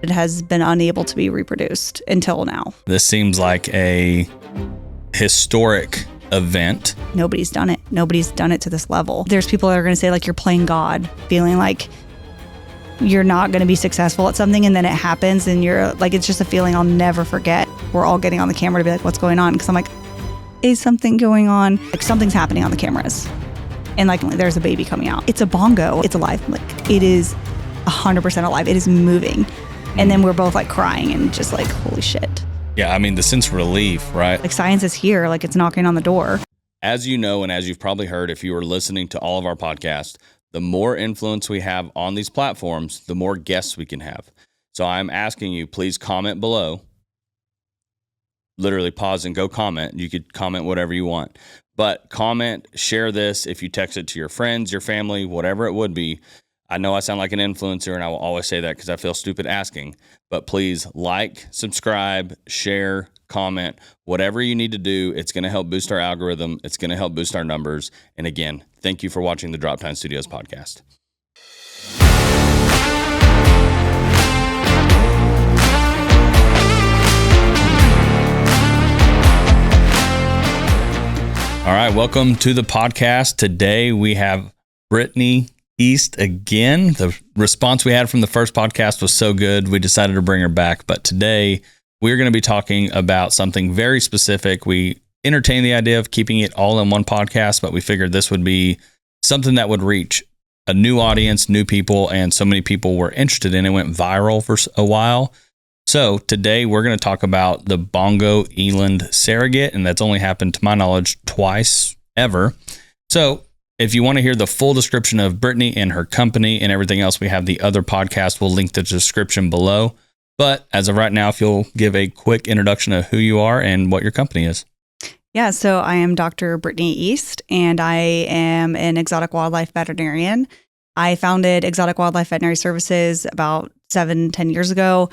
It has been unable to be reproduced until now. This seems like a historic event. Nobody's done it. Nobody's done it to this level. There's people that are going to say like you're playing God, feeling like you're not going to be successful at something, and then it happens and you're like, it's just a feeling I'll never forget. We're all getting on the camera to be like, what's going on? Because I'm like, is something going on? Like something's happening on the cameras. And like there's a baby coming out. It's a bongo. It's alive. Like it is 100% alive. It is moving. And then we're both like crying and just like, holy shit. Yeah, I mean, the sense of relief, right? Like science is here. Like it's knocking on the door. As you know, and as you've probably heard, if you were listening to all of our podcasts, the more influence we have on these platforms, the more guests we can have. So I'm asking you, please comment below. Literally pause and go comment. You could comment whatever you want. But comment, share this. If you text it to your friends, your family, whatever it would be. I know I sound like an influencer, and I will always say that because I feel stupid asking. But please like, subscribe, share, comment, whatever you need to do. It's going to help boost our algorithm. It's going to help boost our numbers. And again, thank you for watching the Droptine Studios podcast. All right, welcome to the podcast. Today we have Brittni East again. The response we had from the first podcast was so good, we decided to bring her back. But today we're going to be talking about something very specific. We entertained the idea of keeping it all in one podcast, but we figured this would be something that would reach a new audience, new people, and so many people were interested in it. It went viral for a while. So today we're going to talk about the bongo eland surrogate, and that's only happened, to my knowledge, twice ever. So if you want to hear the full description of Brittni and her company and everything else, we have the other podcast. We'll link the description below. But as of right now, if you'll give a quick introduction of who you are and what your company is. Yeah, so I am Dr. Brittni East, and I am an exotic wildlife veterinarian. I founded Exotic Wildlife Veterinary Services about 7-10 years ago,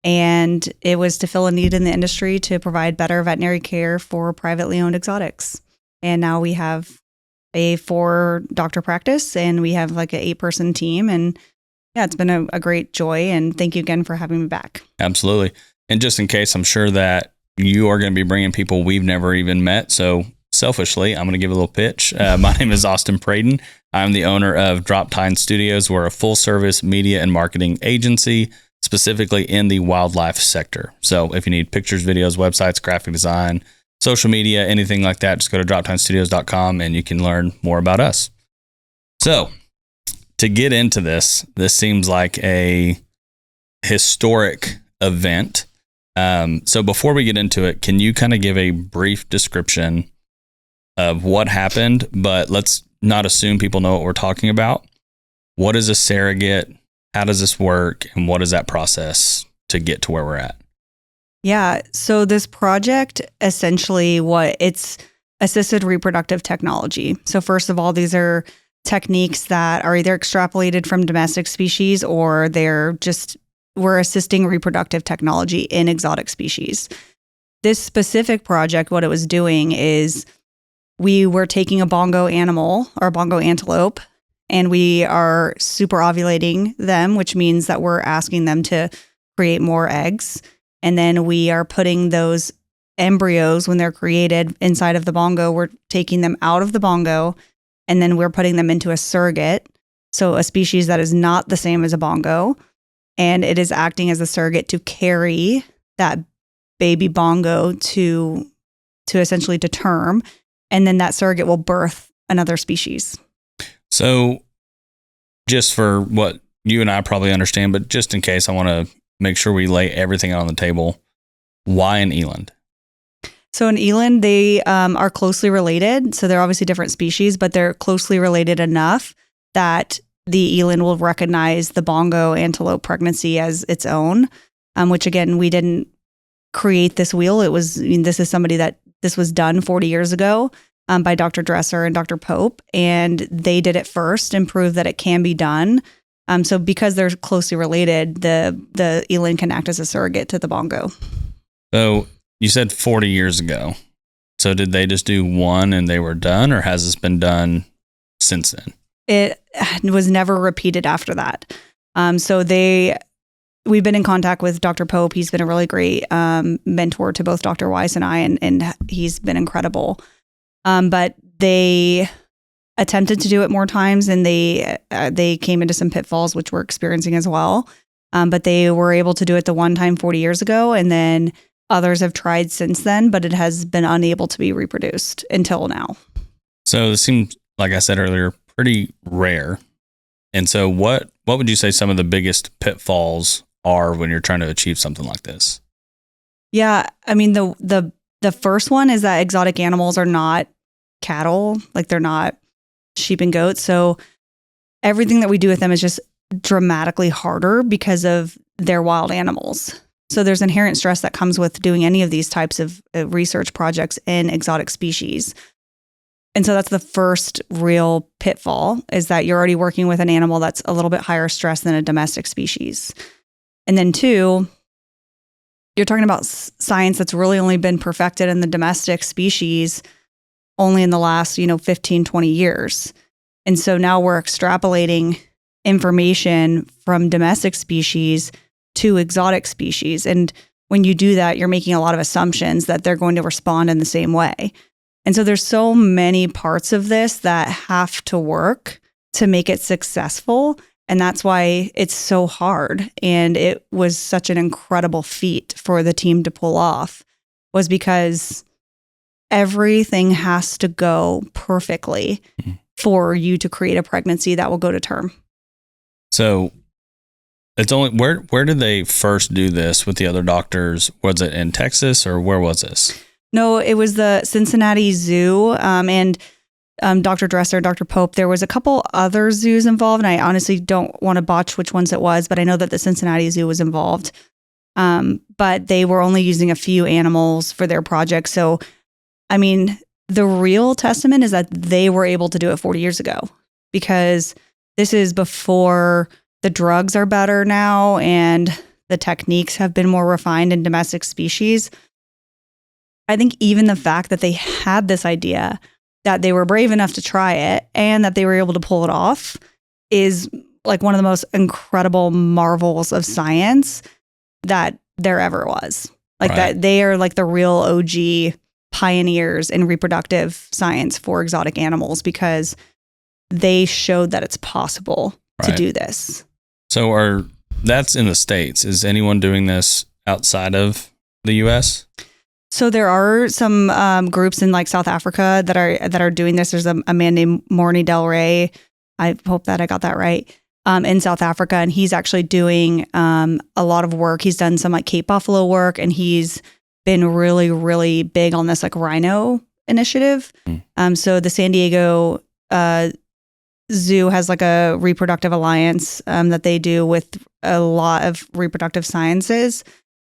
and it was to fill a need in the industry to provide better veterinary care for privately owned exotics. And now we have a 4-doctor practice, and we have like an 8-person team. And yeah, it's been a great joy. And thank you again for having me back. Absolutely. And just in case, I'm sure that you are going to be bringing people we've never even met. So selfishly, I'm going to give a little pitch. My name is Austin Praden. I'm the owner of Droptine Studios. We're a full service media and marketing agency, specifically in the wildlife sector. So if you need pictures, videos, websites, graphic design, social media, anything like that, just go to droptinestudios.com and you can learn more about us. So to get into this seems like a historic event. So before we get into it, can you kind of give a brief description of what happened? But let's not assume people know what we're talking about. What is a surrogate? How does this work? And what is that process to get to where we're at? Yeah. So this project, essentially it's assisted reproductive technology. So first of all, these are techniques that are either extrapolated from domestic species, or we're assisting reproductive technology in exotic species. This specific project, what it was doing is we were taking a bongo animal or a bongo antelope, and we are super ovulating them, which means that we're asking them to create more eggs. And then we are putting those embryos, when they're created inside of the bongo, we're taking them out of the bongo, and then we're putting them into a surrogate. So a species that is not the same as a bongo. And it is acting as a surrogate to carry that baby bongo to essentially to term. And then that surrogate will birth another species. So just for what you and I probably understand, but just in case, I want to make sure we lay everything on the table. Why an eland? So an eland, they are closely related. So they're obviously different species, but they're closely related enough that the eland will recognize the bongo antelope pregnancy as its own, which again, we didn't create this wheel. This is somebody that this was done 40 years ago by Dr. Dresser and Dr. Pope, and they did it first and proved that it can be done. So because they're closely related, the eland can act as a surrogate to the bongo. So you said 40 years ago. So did they just do one and they were done, or has this been done since then? It was never repeated after that. So they we've been in contact with Dr. Pope. He's been a really great mentor to both Dr. Weiss and I, and he's been incredible. But they attempted to do it more times, and they came into some pitfalls, which we're experiencing as well. But they were able to do it the one time 40 years ago, and then others have tried since then, but it has been unable to be reproduced until now. So this seems, like I said earlier, pretty rare. And so what would you say some of the biggest pitfalls are when you're trying to achieve something like this? Yeah, I mean, the first one is that exotic animals are not cattle, like they're not sheep and goats. So everything that we do with them is just dramatically harder because of their wild animals. So there's inherent stress that comes with doing any of these types of research projects in exotic species. And so that's the first real pitfall, is that you're already working with an animal that's a little bit higher stress than a domestic species. And then two, you're talking about science that's really only been perfected in the domestic species only in the last, 15, 20 years. And so now we're extrapolating information from domestic species to exotic species. And when you do that, you're making a lot of assumptions that they're going to respond in the same way. And so there's so many parts of this that have to work to make it successful. And that's why it's so hard. And it was such an incredible feat for the team to pull off, was because everything has to go perfectly for you to create a pregnancy that will go to term. So it's only, where did they first do this with the other doctors? Was it in Texas, or where was this? No, it was the Cincinnati Zoo, and Dr. Dresser, Dr. Pope. There was a couple other zoos involved, and I honestly don't want to botch which ones it was, but I know that the Cincinnati Zoo was involved. But they were only using a few animals for their project. So, I mean, the real testament is that they were able to do it 40 years ago, because this is before the drugs are better now and the techniques have been more refined in domestic species. I think even the fact that they had this idea, that they were brave enough to try it, and that they were able to pull it off is like one of the most incredible marvels of science that there ever was. Like, right, that they are like the real OG pioneers in reproductive science for exotic animals, because they showed that it's possible to do this. So that's in the States. Is anyone doing this outside of the US? So there are some groups in like South Africa that are doing this. There's a man named Morny Del Rey. I hope that I got that right. In South Africa, and he's actually doing a lot of work. He's done some like Cape Buffalo work, and he's been really, really big on this like rhino initiative. So the San Diego Zoo has like a reproductive alliance that they do with a lot of reproductive sciences.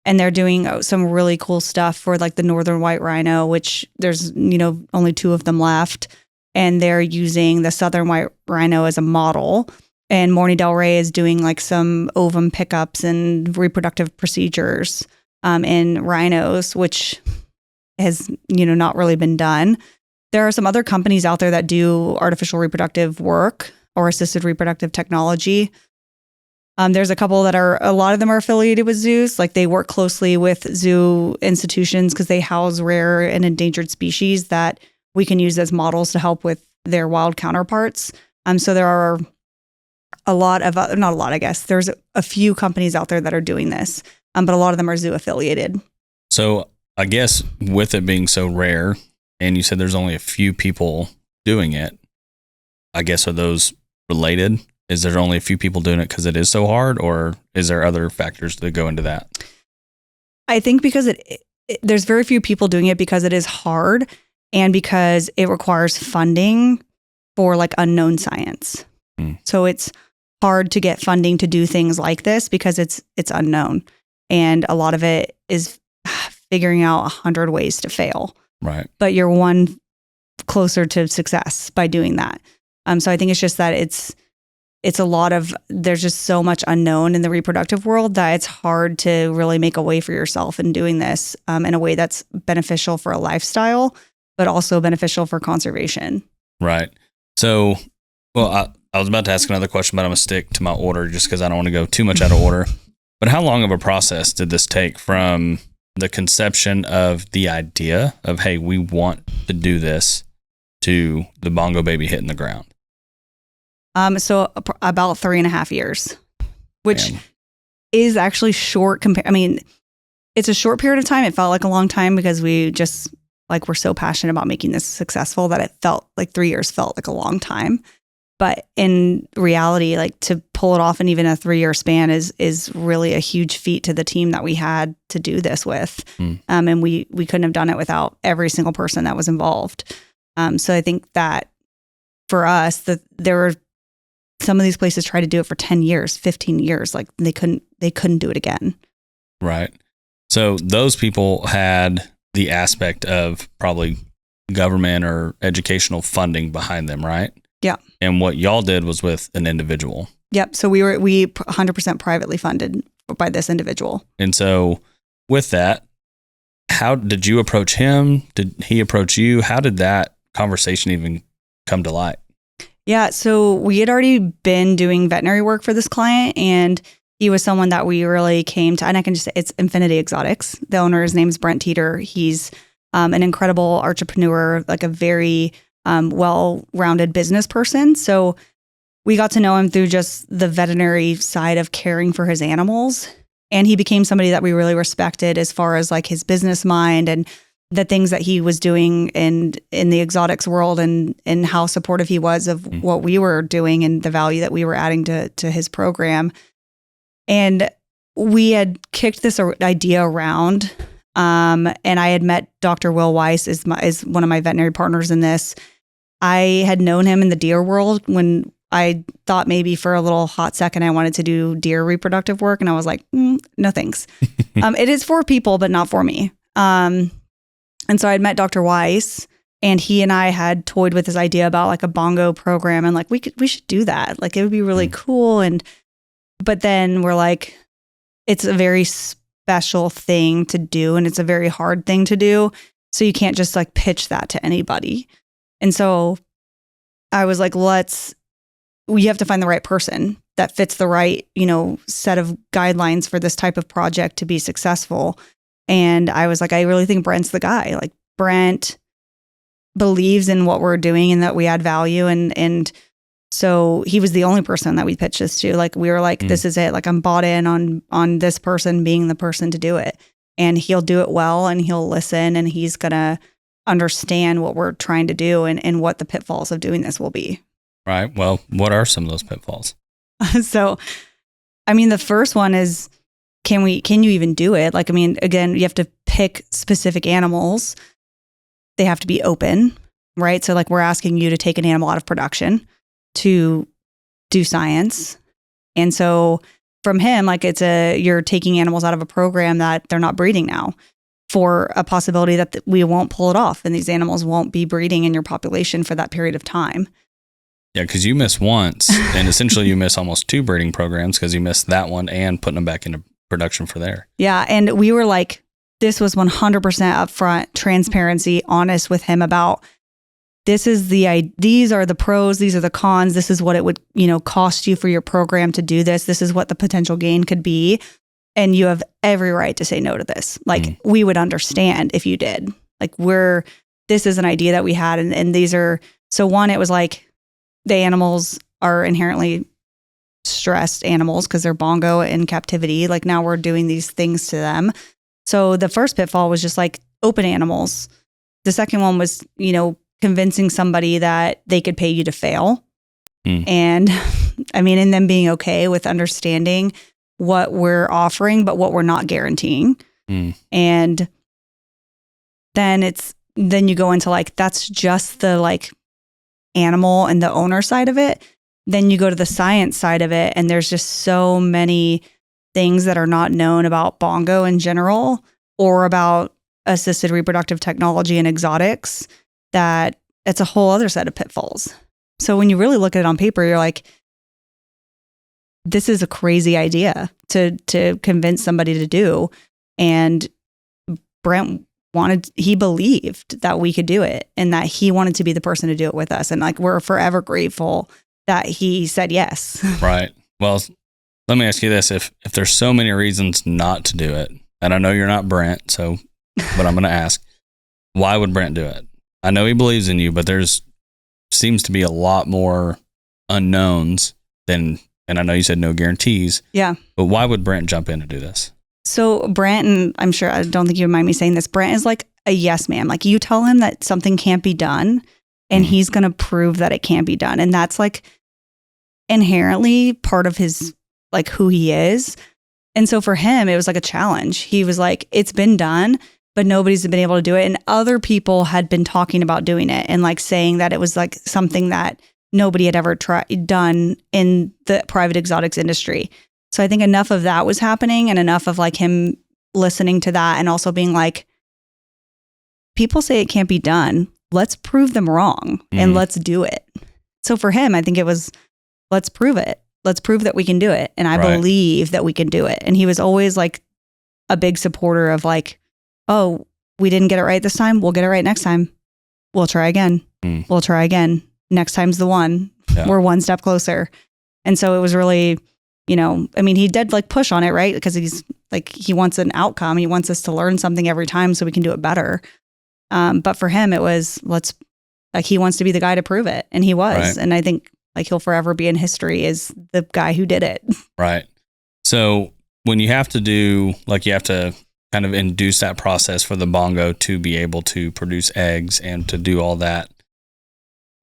And they're doing some really cool stuff for like the northern white rhino, which there's, only 2 of them left. And they're using the southern white rhino as a model. And Morny Del Rey is doing like some ovum pickups and reproductive procedures in rhinos, which has, not really been done. There are some other companies out there that do artificial reproductive work or assisted reproductive technology. There's a couple that a lot of them are affiliated with zoos. Like, they work closely with zoo institutions because they house rare and endangered species that we can use as models to help with their wild counterparts. So there are not a lot, I guess. There's a few companies out there that are doing this, but a lot of them are zoo affiliated. So I guess with it being so rare, and you said there's only a few people doing it, I guess, are those related? Is there only a few people doing it because it is so hard, or is there other factors that go into that? I think because there's very few people doing it because it is hard, and because it requires funding for like unknown science. So it's hard to get funding to do things like this because it's unknown, and a lot of it is figuring out 100 ways to fail. Right. But you're one closer to success by doing that. So I think it's just that it's there's just so much unknown in the reproductive world that it's hard to really make a way for yourself in doing this in a way that's beneficial for a lifestyle, but also beneficial for conservation. Right. So, well, I was about to ask another question, but I'm going to stick to my order just because I don't want to go too much out of order. But how long of a process did this take from the conception of the idea of, hey, we want to do this, to the bongo baby hitting the ground? So about 3.5 years, which is actually short. I mean, it's a short period of time. It felt like a long time because we just we're so passionate about making this successful that it felt like 3 years felt like a long time. But in reality, to pull it off in even a 3-year span is really a huge feat to the team that we had to do this with. And we couldn't have done it without every single person that was involved. So I think that for us, that there were some of these places try to do it for 10 years, 15 years. They couldn't do it again. Right. So those people had the aspect of probably government or educational funding behind them, right? Yeah. And what y'all did was with an individual. Yep. So we 100% privately funded by this individual. And so with that, how did you approach him? Did he approach you? How did that conversation even come to light? Yeah. So we had already been doing veterinary work for this client, and he was someone that we really came to, and I can just say it's Infinity Exotics. The owner, his name's Brent Teeter. He's an incredible entrepreneur, a very well-rounded business person. So we got to know him through just the veterinary side of caring for his animals. And he became somebody that we really respected as far as his business mind and the things that he was doing in the exotics world, and how supportive he was of what we were doing and the value that we were adding to his program. And we had kicked this idea around. And I had met Dr. Will Weiss is one of my veterinary partners in this. I had known him in the deer world when I thought maybe for a little hot second I wanted to do deer reproductive work. And I was like, no thanks. It is for people, but not for me. And so I'd met Dr. Weiss, and he and I had toyed with this idea about a bongo program, and we should do that. It would be really cool. But then we're it's a very special thing to do, and it's a very hard thing to do. So you can't just pitch that to anybody. And so I was we have to find the right person that fits the right, set of guidelines for this type of project to be successful. And I was I really think Brent's the guy. Brent believes in what we're doing and that we add value. And so he was the only person that we pitched this to. We were this is it. I'm bought in on this person being the person to do it. And he'll do it well, and he'll listen, and he's going to understand what we're trying to do and what the pitfalls of doing this will be. Right. Well, what are some of those pitfalls? So, the first one is, can you even do it? Again, you have to pick specific animals. They have to be open, right? So we're asking you to take an animal out of production to do science. And so from him, you're taking animals out of a program that they're not breeding now, for a possibility that we won't pull it off and these animals won't be breeding in your population for that period of time. Yeah, because you miss once, and essentially you miss almost 2 breeding programs because you missed that one and putting them back into production for there. Yeah, and we were this was 100% upfront, transparency, honest with him about these are the pros, these are the cons, this is what it would, cost you for your program to do this. This is what the potential gain could be. And you have every right to say no to this. We would understand if you did. This is an idea that we had. And these are, so one, it was the animals are inherently stressed animals because they're bongo in captivity. Now we're doing these things to them. So the first pitfall was just open animals. The second one was, convincing somebody that they could pay you to fail. And and them being okay with understanding what we're offering, but what we're not guaranteeing. And then you go into that's just the animal and the owner side of it. Then you go to the science side of it, and there's just so many things that are not known about bongo in general, or about assisted reproductive technology and exotics, that it's a whole other set of pitfalls. So when you really look at it on paper, you're this is a crazy idea to convince somebody to do. And Brent he believed that we could do it, and that he wanted to be the person to do it with us. And we're forever grateful that he said yes. Right. Well, let me ask you this. If there's so many reasons not to do it, and I know you're not Brent, so, but I'm going to ask, why would Brent do it? I know he believes in you, but there's seems to be a lot more unknowns than, and I know you said no guarantees. Yeah. But why would Brent jump in to do this? So Brent, and I'm sure, I don't think you mind me saying this, Brent is like a yes man. Like you tell him that something can't be done and he's going to prove that it can be done. And that's like inherently part of his, like who he is. And so for him, it was like a challenge. He was like, it's been done, but nobody's been able to do it. And other people had been talking about doing it and like saying that it was like something that nobody had ever done in the private exotics industry. So I think enough of that was happening and enough of like him listening to that and also being like, people say it can't be done. Let's prove them wrong and let's do it. So for him, I think it was, let's prove it. Let's prove that we can do it. And I believe that we can do it. And he was always like a big supporter of like, oh, we didn't get it right this time. We'll get it right next time. We'll try again. We'll try again. Next time's the one. Yeah. We're one step closer. And so it was really, you know, I mean, he did like push on it, right? Because he's like, he wants an outcome. He wants us to learn something every time so we can do it better. But for him, it was, he wants to be the guy to prove it. And he was. Right. And I think like he'll forever be in history as the guy who did it. Right. So when you have to do, like you have to kind of induce that process for the bongo to be able to produce eggs and to do all that,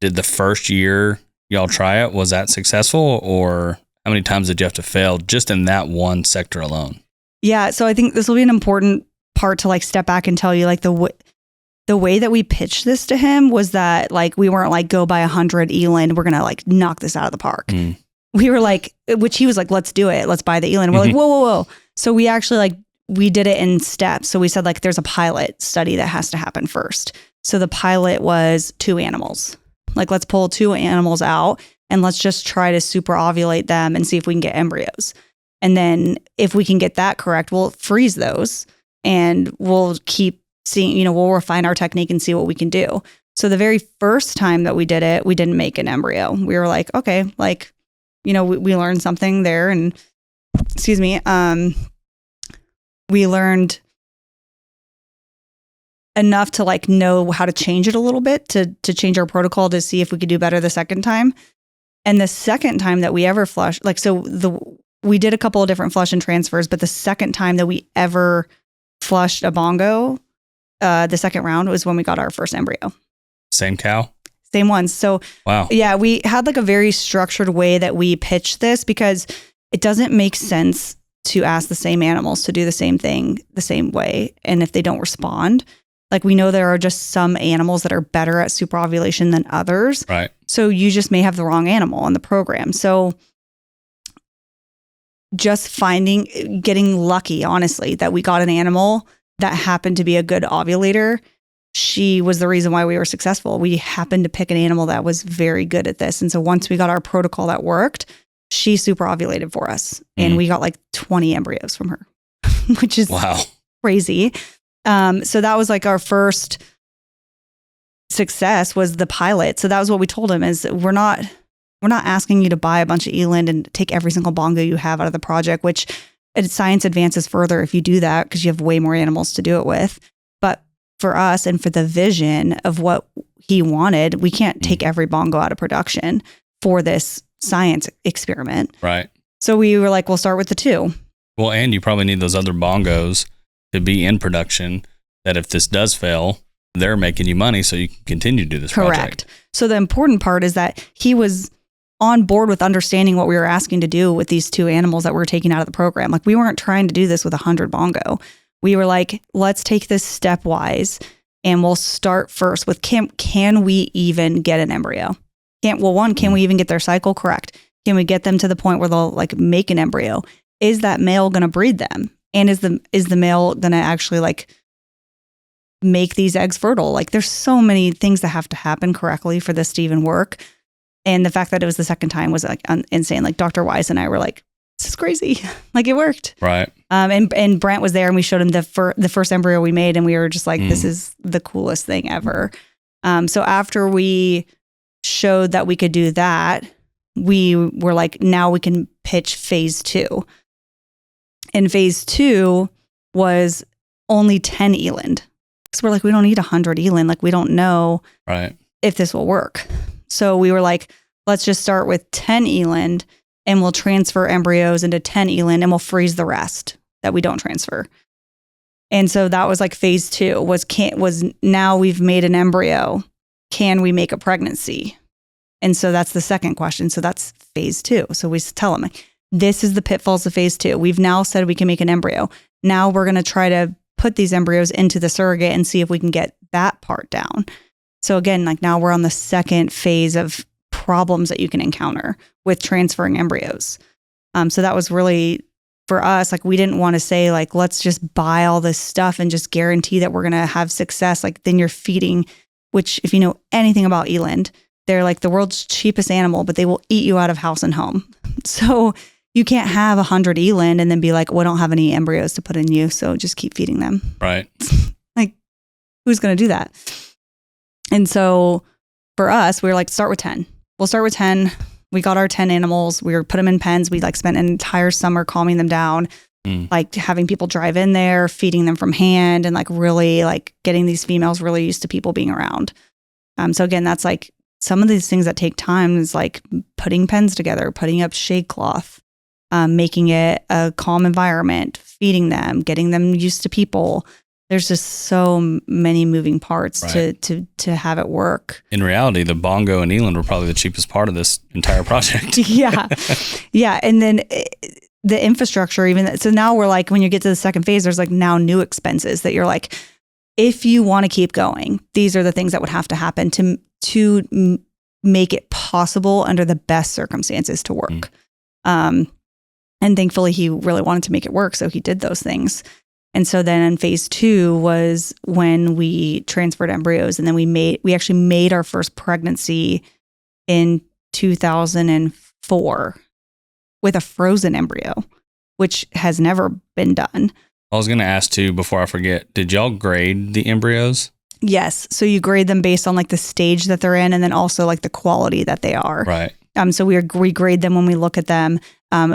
did the first year y'all try it, was that successful, or how many times did you have to fail just in that one sector alone? Yeah. So I think this will be an important part to like step back and tell you like the way that we pitched this to him was that like, we weren't like go buy 100 eland. We're going to like knock this out of the park. We were like, which he was like, let's do it. Let's buy the eland. We're like, whoa. So we actually like, we did it in steps. So we said like, there's a pilot study that has to happen first. So the pilot was 2 animals. Like, let's pull 2 animals out and let's just try to super ovulate them and see if we can get embryos. And then if we can get that correct, we'll freeze those and we'll keep seeing, you know, we'll refine our technique and see what we can do. So the very first time that we did it, we didn't make an embryo. We were like, okay, like, you know, we learned something there and we learned enough to like know how to change it a little bit to change our protocol to see if we could do better the second time. And the second time that we ever flushed, like, we did a couple of different flush and transfers, but the second time that we ever flushed a bongo, the second round was when we got our first embryo. Same cow? Same ones. So, wow. Yeah, we had like a very structured way that we pitched this because it doesn't make sense to ask the same animals to do the same thing the same way. And if they don't respond, like we know there are just some animals that are better at superovulation than others. Right. So you just may have the wrong animal in the program. So just getting lucky, honestly, that we got an animal that happened to be a good ovulator. She was the reason why we were successful. We happened to pick an animal that was very good at this. And so once we got our protocol that worked, she super ovulated for us. And we got like 20 embryos from her, which is crazy. So that was like our first success was the pilot. So that was what we told him is we're not asking you to buy a bunch of eland and take every single bongo you have out of the project, which science advances further if you do that because you have way more animals to do it with. But for us and for the vision of what he wanted, we can't take every bongo out of production for this science experiment. Right. So we were like, we'll start with the 2. Well, and you probably need those other bongos to be in production that if this does fail, they're making you money so you can continue to do this project. Correct. So the important part is that he was on board with understanding what we were asking to do with these 2 animals that we were taking out of the program. Like we weren't trying to do this with 100 bongo. We were like, let's take this stepwise and we'll start first with can we even get an embryo? Can we even get their cycle correct? Can we get them to the point where they'll like make an embryo? Is that male going to breed them? And is the male going to actually like make these eggs fertile? Like there's so many things that have to happen correctly for this to even work. And the fact that it was the second time was like insane. Like Dr. Wise and I were like, this is crazy. Like it worked. Right. And Brent was there and we showed him the first embryo we made and we were just like, this is the coolest thing ever. So after we showed that we could do that, we were like, now we can pitch phase 2. And phase 2 was only 10 eland. So we're like, we don't need 100 eland. Like, we don't know if this will work. So we were like, let's just start with 10 eland and we'll transfer embryos into 10 eland and we'll freeze the rest that we don't transfer. And so that was like phase 2 was now we've made an embryo. Can we make a pregnancy? And so that's the second question. So that's phase 2. So we tell them, this is the pitfalls of phase 2. We've now said we can make an embryo. Now we're going to try to put these embryos into the surrogate and see if we can get that part down. So again, like now we're on the second phase of problems that you can encounter with transferring embryos. So that was really, for us, like we didn't want to say like, let's just buy all this stuff and just guarantee that we're going to have success. Like then you're feeding, which if you know anything about eland, they're like the world's cheapest animal, but they will eat you out of house and home. So you can't have 100 eland and then be like, well, I don't have any embryos to put in you, so just keep feeding them. Right. Like, who's going to do that? And so for us, we were like, start with 10. We'll start with 10. We got our 10 animals. We put them in pens. We like spent an entire summer calming them down, like having people drive in there, feeding them from hand, and like really like getting these females really used to people being around. So again, that's like some of these things that take time is like putting pens together, putting up shade cloth, making it a calm environment, feeding them, getting them used to people. There's just so many moving parts to have it work. In reality, the bongo and eland were probably the cheapest part of this entire project. Yeah. And then the infrastructure, even so now we're like, when you get to the second phase, there's like now new expenses that you're like, if you want to keep going, these are the things that would have to happen to make it possible under the best circumstances to work. And thankfully he really wanted to make it work. So he did those things. And so then in phase 2 was when we transferred embryos, and then we actually made our first pregnancy in 2004 with a frozen embryo, which has never been done. I was going to ask too, before I forget, did y'all grade the embryos? Yes. So you grade them based on like the stage that they're in, and then also like the quality that they are. Right. So we grade them when we look at them.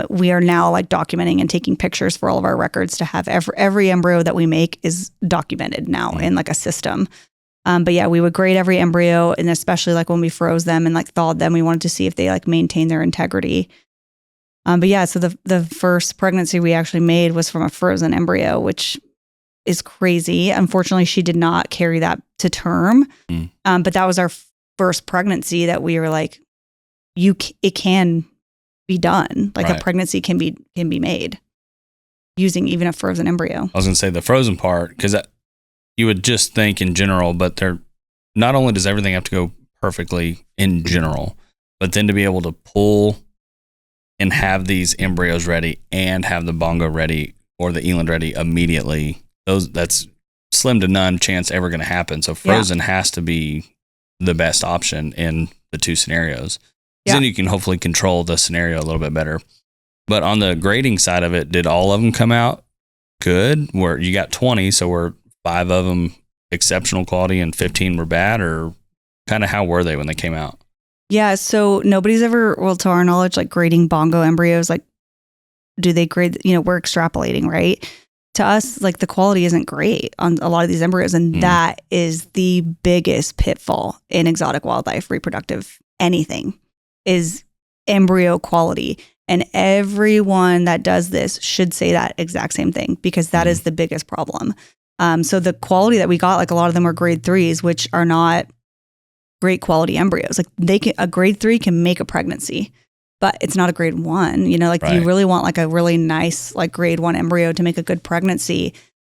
We are now like documenting and taking pictures for all of our records to have every embryo that we make is documented now in like a system. But yeah, we would grade every embryo, and especially like when we froze them and like thawed them, we wanted to see if they like maintain their integrity. But yeah, so the first pregnancy we actually made was from a frozen embryo, which is crazy. Unfortunately, she did not carry that to term. But that was our first pregnancy that we were like, it can be done. Like a pregnancy can be made using even a frozen embryo. I was going to say the frozen part, because you would just think in general, but not only does everything have to go perfectly in general, but then to be able to pull and have these embryos ready and have the bongo ready or the eland ready immediately, that's slim to none chance ever going to happen. So frozen has to be the best option in the two scenarios. Then you can hopefully control the scenario a little bit better. But on the grading side of it, did all of them come out good? Where you got 20, so were 5 of them exceptional quality and 15 were bad, or kind of how were they when they came out? Yeah, so nobody's ever, well, to our knowledge, like grading bongo embryos, like do they grade, we're extrapolating, right? To us, like the quality isn't great on a lot of these embryos. And that is the biggest pitfall in exotic wildlife, reproductive anything, is embryo quality. And everyone that does this should say that exact same thing, because that is the biggest problem. So the quality that we got, like a lot of them are grade 3s, which are not great quality embryos. Like a grade 3 can make a pregnancy, but it's not a grade 1. You really want like a really nice, like grade 1 embryo to make a good pregnancy.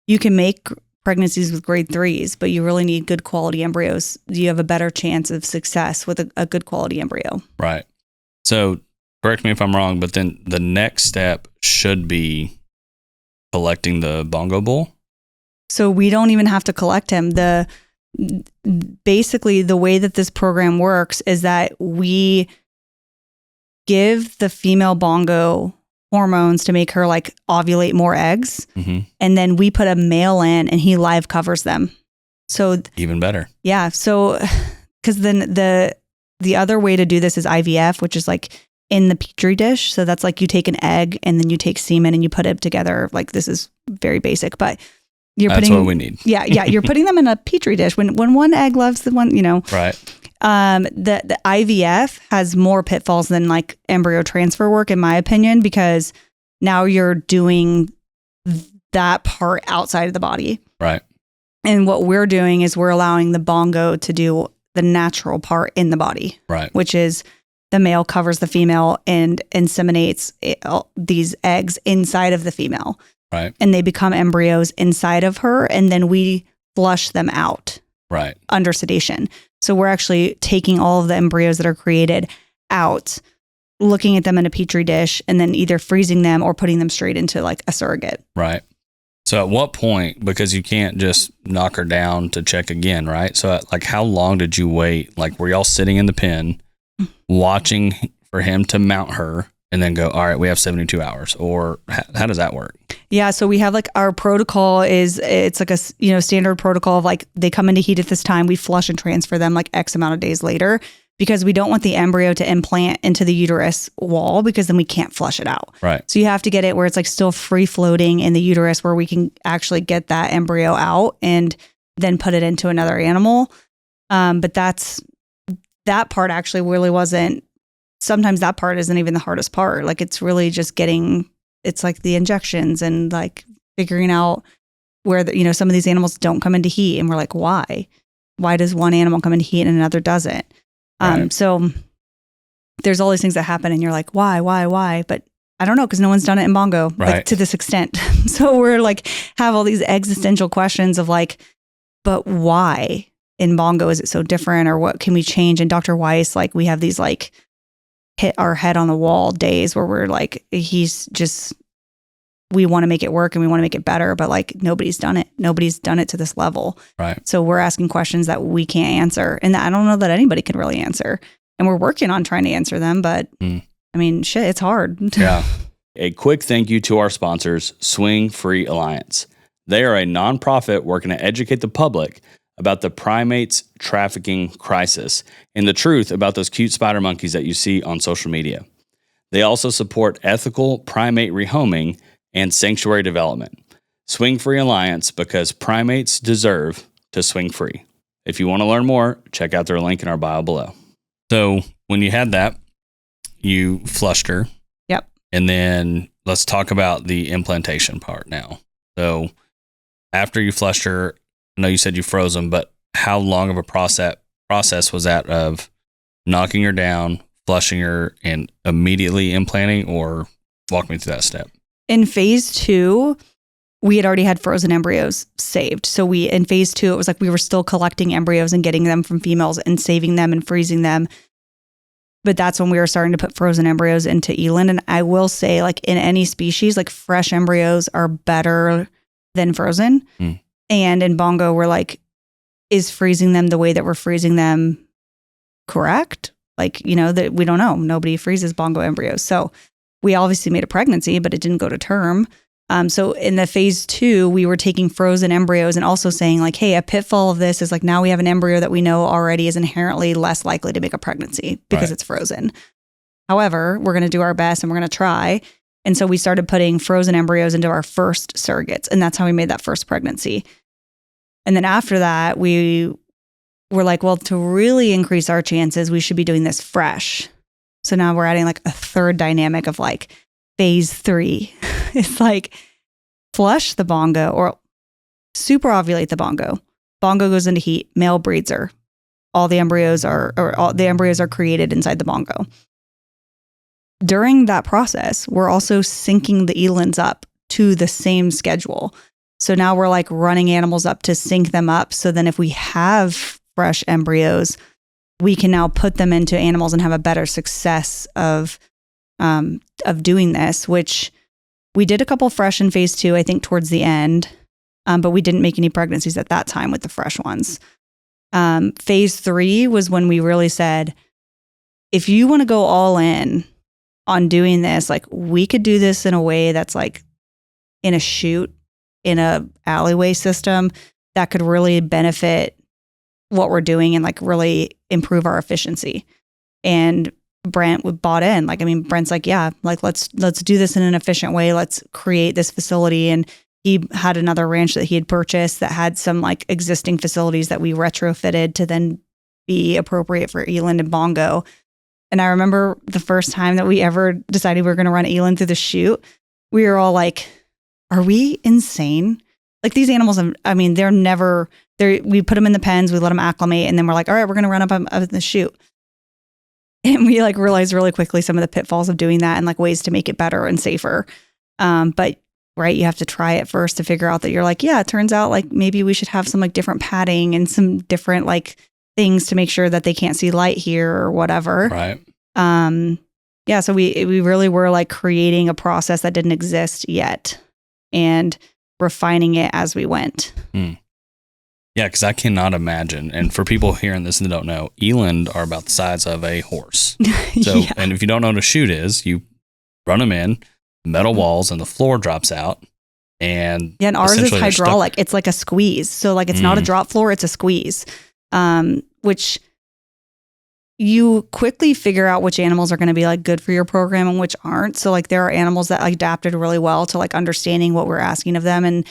You can make pregnancies with grade 3s, but you really need good quality embryos. You have a better chance of success with a good quality embryo. Right. So correct me if I'm wrong, but then the next step should be collecting the bongo bull. So we don't even have to collect him. Basically the way that this program works is that we give the female bongo hormones to make her like ovulate more eggs. And then we put a male in and he live covers them. So even better. Yeah. So, cause then the other way to do this is IVF, which is like in the petri dish. So that's like you take an egg and then you take semen and you put it together. Like this is very basic, but that's what we need. Yeah. You're putting them in a petri dish. When one egg loves the one, Right. The IVF has more pitfalls than like embryo transfer work, in my opinion, because now you're doing that part outside of the body. Right. And what we're doing is we're allowing the bongo to do the natural part in the body. Right. Which is the male covers the female and inseminates these eggs inside of the female. Right. And they become embryos inside of her. And then we flush them out. Right. Under sedation. So we're actually taking all of the embryos that are created out, looking at them in a petri dish, and then either freezing them or putting them straight into like a surrogate. Right. So at what point, because you can't just knock her down to check again, right? So like how long did you wait? Like were y'all sitting in the pen watching for him to mount her and then go, all right, we have 72 hours? Or how does that work? Yeah. So we have like our protocol it's like a, standard protocol of like they come into heat at this time, we flush and transfer them like X amount of days later, because we don't want the embryo to implant into the uterus wall, because then we can't flush it out. Right. So you have to get it where it's like still free floating in the uterus, where we can actually get that embryo out and then put it into another animal. But that part actually really wasn't, sometimes that part isn't even the hardest part. Like it's really just it's like the injections and like figuring out where some of these animals don't come into heat, and we're like, why does one animal come into heat and another doesn't? Right. So there's all these things that happen and you're like, why? But I don't know, because no one's done it in bongo, right, like to this extent. So we're like, have all these existential questions of like, but why in bongo is it so different, or what can we change? And Dr. Weiss, like we have these like hit our head on the wall days where we're like, we want to make it work and we want to make it better, but like nobody's done it to this level. Right. So we're asking questions that we can't answer, and I don't know that anybody can really answer, and we're working on trying to answer them, but I mean, shit, it's hard. Yeah. A quick thank you to our sponsors, Swing Free Alliance. They are a nonprofit working to educate the public about the primates trafficking crisis and the truth about those cute spider monkeys that you see on social media. They also support ethical primate rehoming and sanctuary development. Swing Free Alliance, because primates deserve to swing free. If you want to learn more, check out their link in our bio below. So when you had that, you flushed her. Yep. And then let's talk about the implantation part now. So after you flushed her, I know you said you froze them, but how long of a process was that of knocking her down, flushing her, and immediately implanting? Or walk me through that step. In phase 2, we had already had frozen embryos saved. So in phase 2, it was like we were still collecting embryos and getting them from females and saving them and freezing them. But that's when we were starting to put frozen embryos into eland. And I will say, like in any species, like fresh embryos are better than frozen. And in bongo, we're like, is freezing them the way that we're freezing them correct? Like, that we don't know. Nobody freezes bongo embryos. So we obviously made a pregnancy, but it didn't go to term. So in the phase 2, we were taking frozen embryos and also saying like, hey, a pitfall of this is like now we have an embryo that we know already is inherently less likely to make a pregnancy because it's frozen. However, we're going to do our best and we're going to try. And so we started putting frozen embryos into our first surrogates. And that's how we made that first pregnancy. And then after that, we were like, well, to really increase our chances, we should be doing this fresh. So now we're adding like a third dynamic of like phase 3. It's like flush the bongo or super ovulate the bongo. Bongo goes into heat, male breeds her. All the embryos are created inside the bongo. During that process, we're also syncing the elands up to the same schedule. So now we're like running animals up to sync them up. So then if we have fresh embryos, we can now put them into animals and have a better success of doing this, which we did a couple fresh in phase 2, I think towards the end, but we didn't make any pregnancies at that time with the fresh ones. Phase 3 was when we really said, if you want to go all in on doing this, like we could do this in a way that's like in a chute, in a alleyway system that could really benefit what we're doing and like really improve our efficiency. And Brent bought in. Like, I mean, Brent's like, yeah, like let's do this in an efficient way. Let's create this facility. And he had another ranch that he had purchased that had some like existing facilities that we retrofitted to then be appropriate for eland and bongo. And I remember the first time that we ever decided we were going to run eland through the chute, we were all like, are we insane? Like these animals, I mean, we put them in the pens, we let them acclimate, and then we're like, all right, we're going to run up the chute. And we like realized really quickly some of the pitfalls of doing that and like ways to make it better and safer. But right, you have to try it first to figure out that you're like, yeah, it turns out like maybe we should have some like different padding and some different like things to make sure that they can't see light here or whatever. Right. Yeah. So we really were like creating a process that didn't exist yet and refining it as we went. Yeah, because I cannot imagine. And for people hearing this and don't know, eland are about the size of a horse. So, yeah. And if you don't know what a chute is, you run them in, metal walls, and the floor drops out. And ours is hydraulic. It's like a squeeze. So like it's not a drop floor, it's a squeeze, which you quickly figure out which animals are going to be like good for your program and which aren't. So like there are animals that adapted really well to like understanding what we're asking of them. And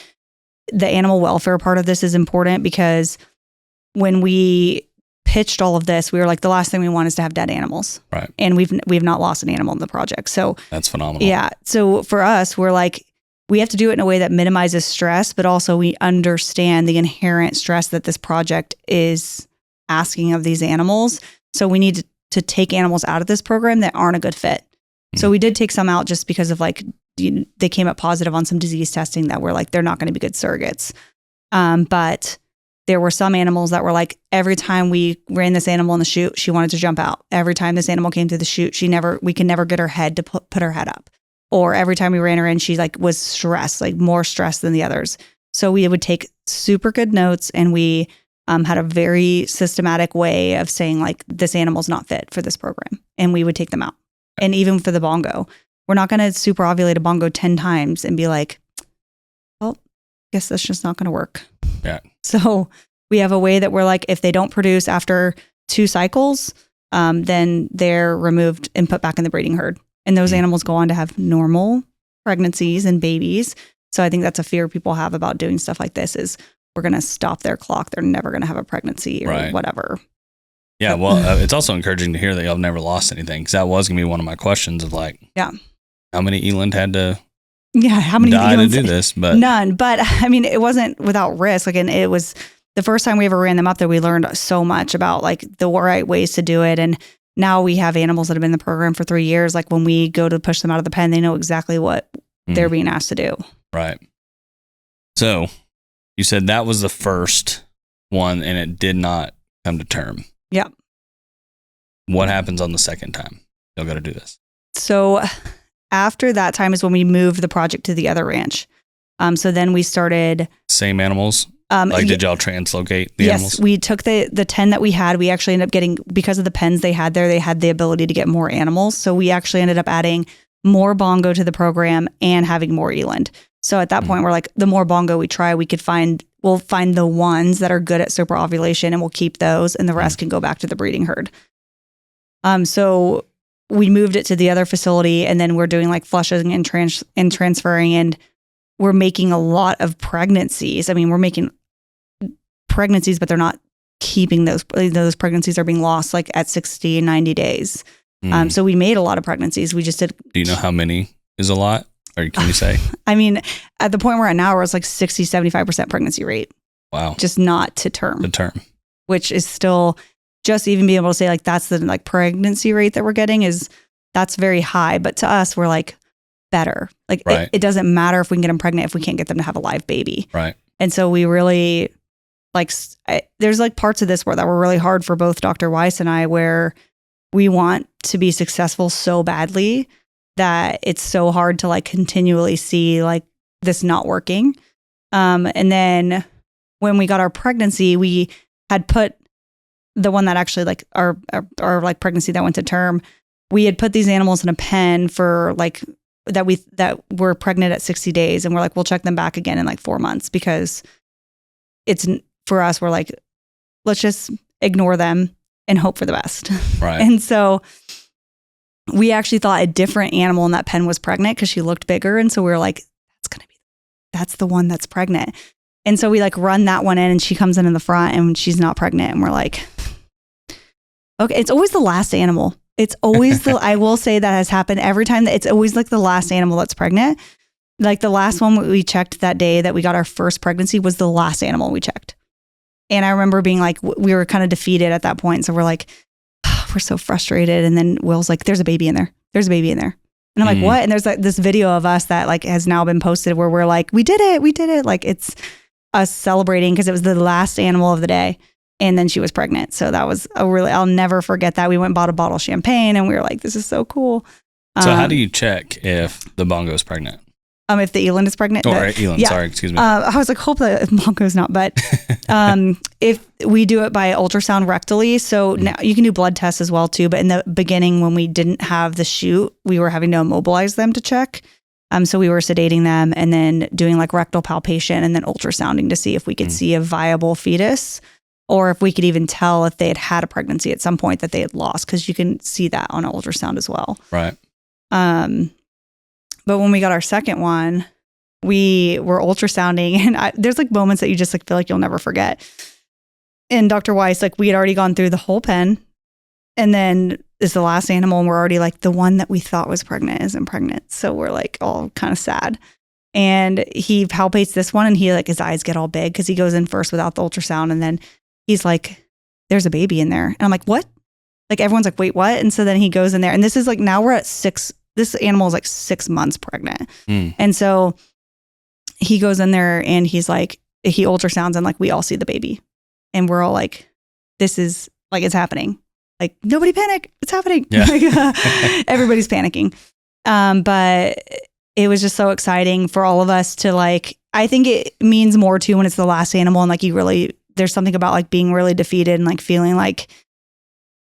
the animal welfare part of this is important because when we pitched all of this, we were like, the last thing we want is to have dead animals. Right. And we've not lost an animal in the project. So that's phenomenal. Yeah. So for us, we're like, we have to do it in a way that minimizes stress, but also we understand the inherent stress that this project is asking of these animals. So we need to take animals out of this program that aren't a good fit. So we did take some out just because of like, they came up positive on some disease testing that were like, they're not going to be good surrogates. But there were some animals that were like, every time we ran this animal in the chute, she wanted to jump out. Every time this animal came through the chute, we can never get her head to put her head up. Or every time we ran her in, she like was stressed, like more stressed than the others. So we would take super good notes, and we had a very systematic way of saying like, this animal's not fit for this program. And we would take them out. And even for the bongo, we're not going to super ovulate a bongo 10 times and be like, well, I guess that's just not going to work. Yeah. So we have a way that we're like, if they don't produce after 2 cycles, then they're removed and put back in the breeding herd. And those animals go on to have normal pregnancies and babies. So I think that's a fear people have about doing stuff like this is we're going to stop their clock. They're never going to have a pregnancy or whatever. Yeah, well, it's also encouraging to hear that y'all have never lost anything, because that was going to be one of my questions of like, how many eland had to how many die to do this? But none. But I mean, it wasn't without risk. Like, and it was the first time we ever ran them up there, we learned so much about like the right ways to do it. And now we have animals that have been in the program for 3 years. Like when we go to push them out of the pen, they know exactly what they're being asked to do. Right. So you said that was the first one and it did not come to term. Yep. What happens on the second time? You'll got to do this. So after that time is when we moved the project to the other ranch. So then we started... Same animals? Did y'all translocate the animals? Yes, we took the 10 that we had. We actually ended up getting, because of the pens they had there, they had the ability to get more animals. So we actually ended up adding more bongo to the program and having more eland. So at that point, we're like, the more bongo we try, we'll find the ones that are good at superovulation and we'll keep those, and the rest can go back to the breeding herd. So we moved it to the other facility, and then we're doing like flushing and transferring, and we're making a lot of pregnancies. I mean, we're making pregnancies, but they're not keeping those pregnancies are being lost like at 60, 90 days. So we made a lot of pregnancies. We just did. Do you know how many is a lot? Or can you say? I mean, at the point we're at now, it's like 60, 75% pregnancy rate. Wow. Just not to term. To term. Which is still, just even being able to say like, that's the like pregnancy rate that we're getting that's very high. But to us, we're like better. Like it doesn't matter if we can get them pregnant if we can't get them to have a live baby. Right. And so we really like, there's like parts of this that were really hard for both Dr. Weiss and I, where we want to be successful so badly that it's so hard to like continually see like this not working. And then when we got our pregnancy, we had put the one that actually like our like pregnancy that went to term, we had put these animals in a pen for like that were pregnant at 60 days. And we're like, we'll check them back again in like 4 months, because it's for us, we're like, let's just ignore them and hope for the best. Right. And so we actually thought a different animal in that pen was pregnant because she looked bigger. And so we were like, that's the one that's pregnant. And so we like run that one in and she comes in the front and she's not pregnant. And we're like, okay, it's always the last animal. It's always I will say that has happened every time, that it's always like the last animal that's pregnant. Like the last one we checked that day that we got our first pregnancy was the last animal we checked. And I remember being like, we were kind of defeated at that point. So we're like, oh, we're so frustrated. And then Will's like, there's a baby in there. There's a baby in there. And I'm like, what? And there's like this video of us that like has now been posted where we're like, we did it. We did it. Like it's us celebrating because it was the last animal of the day. And then she was pregnant. So that was I'll never forget that. We went and bought a bottle of champagne and we were like, this is so cool. So how do you check if the bongo is pregnant? If the eland is pregnant. Eland, sorry, excuse me. I was like, hope the bongo's not, but if we do it by ultrasound rectally, so now you can do blood tests as well too. But in the beginning, when we didn't have the chute, we were having to immobilize them to check. So we were sedating them and then doing like rectal palpation and then ultrasounding to see if we could see a viable fetus, or if we could even tell if they had had a pregnancy at some point that they had lost, because you can see that on an ultrasound as well. Right. But when we got our second one, we were ultrasounding and there's like moments that you just like feel like you'll never forget. And Dr. Weiss, like we had already gone through the whole pen, and then is the last animal and we're already like, the one that we thought was pregnant isn't pregnant. So we're like all kind of sad. And he palpates this one and he like, his eyes get all big because he goes in first without the ultrasound. And then he's like, there's a baby in there. And I'm like, what? Like everyone's like, wait, what? And so then he goes in there and this is like, now we're at this animal is like 6 months pregnant. And so he goes in there and he's like, he ultrasounds and like, we all see the baby and we're all like, this is like, it's happening. Like nobody panic. It's happening. Yeah. Like, everybody's panicking. But it was just so exciting for all of us to like, I think it means more too when it's the last animal and like there's something about like being really defeated and like feeling like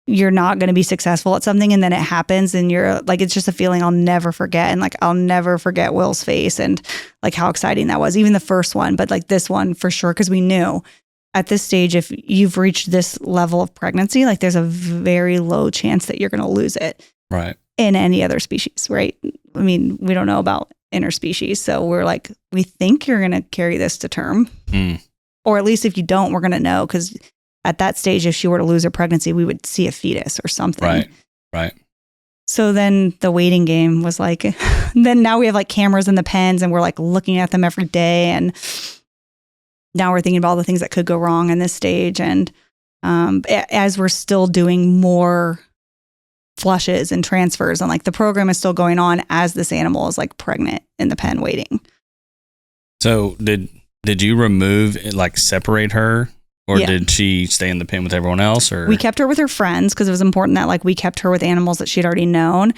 you're not going to be successful at something and then it happens and you're like, it's just a feeling I'll never forget. And like, I'll never forget Will's face and like how exciting that was, even the first one, but like this one for sure. Cause we knew at this stage, if you've reached this level of pregnancy, like there's a very low chance that you're going to lose it. Right. In any other species. Right. I mean, we don't know about interspecies. So we're like, we think you're going to carry this to term. Or at least if you don't, we're going to know. Cause at that stage, if she were to lose her pregnancy, we would see a fetus or something. Right. So then the waiting game was like, then now we have like cameras in the pens and we're like looking at them every day. And now we're thinking about all the things that could go wrong in this stage. And as we're still doing more flushes and transfers and like the program is still going on as this animal is like pregnant in the pen waiting. So did you remove it, like separate her? Or did she stay in the pen with everyone else? Or we kept her with her friends because it was important that like we kept her with animals that she'd already known.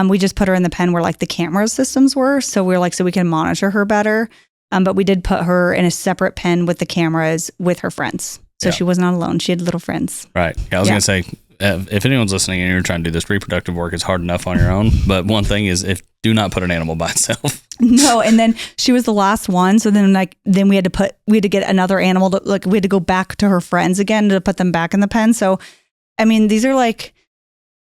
We just put her in the pen where like the camera systems were. So we were like, so we can monitor her better. But we did put her in a separate pen with the cameras with her friends. So she was not alone. She had little friends. Right. Yeah, I was going to say, if anyone's listening and you're trying to do this reproductive work, it's hard enough on your own. But one thing is, do not put an animal by itself. No, and then she was the last one. So then we had to get another animal we had to go back to her friends again to put them back in the pen. So, I mean, these are like,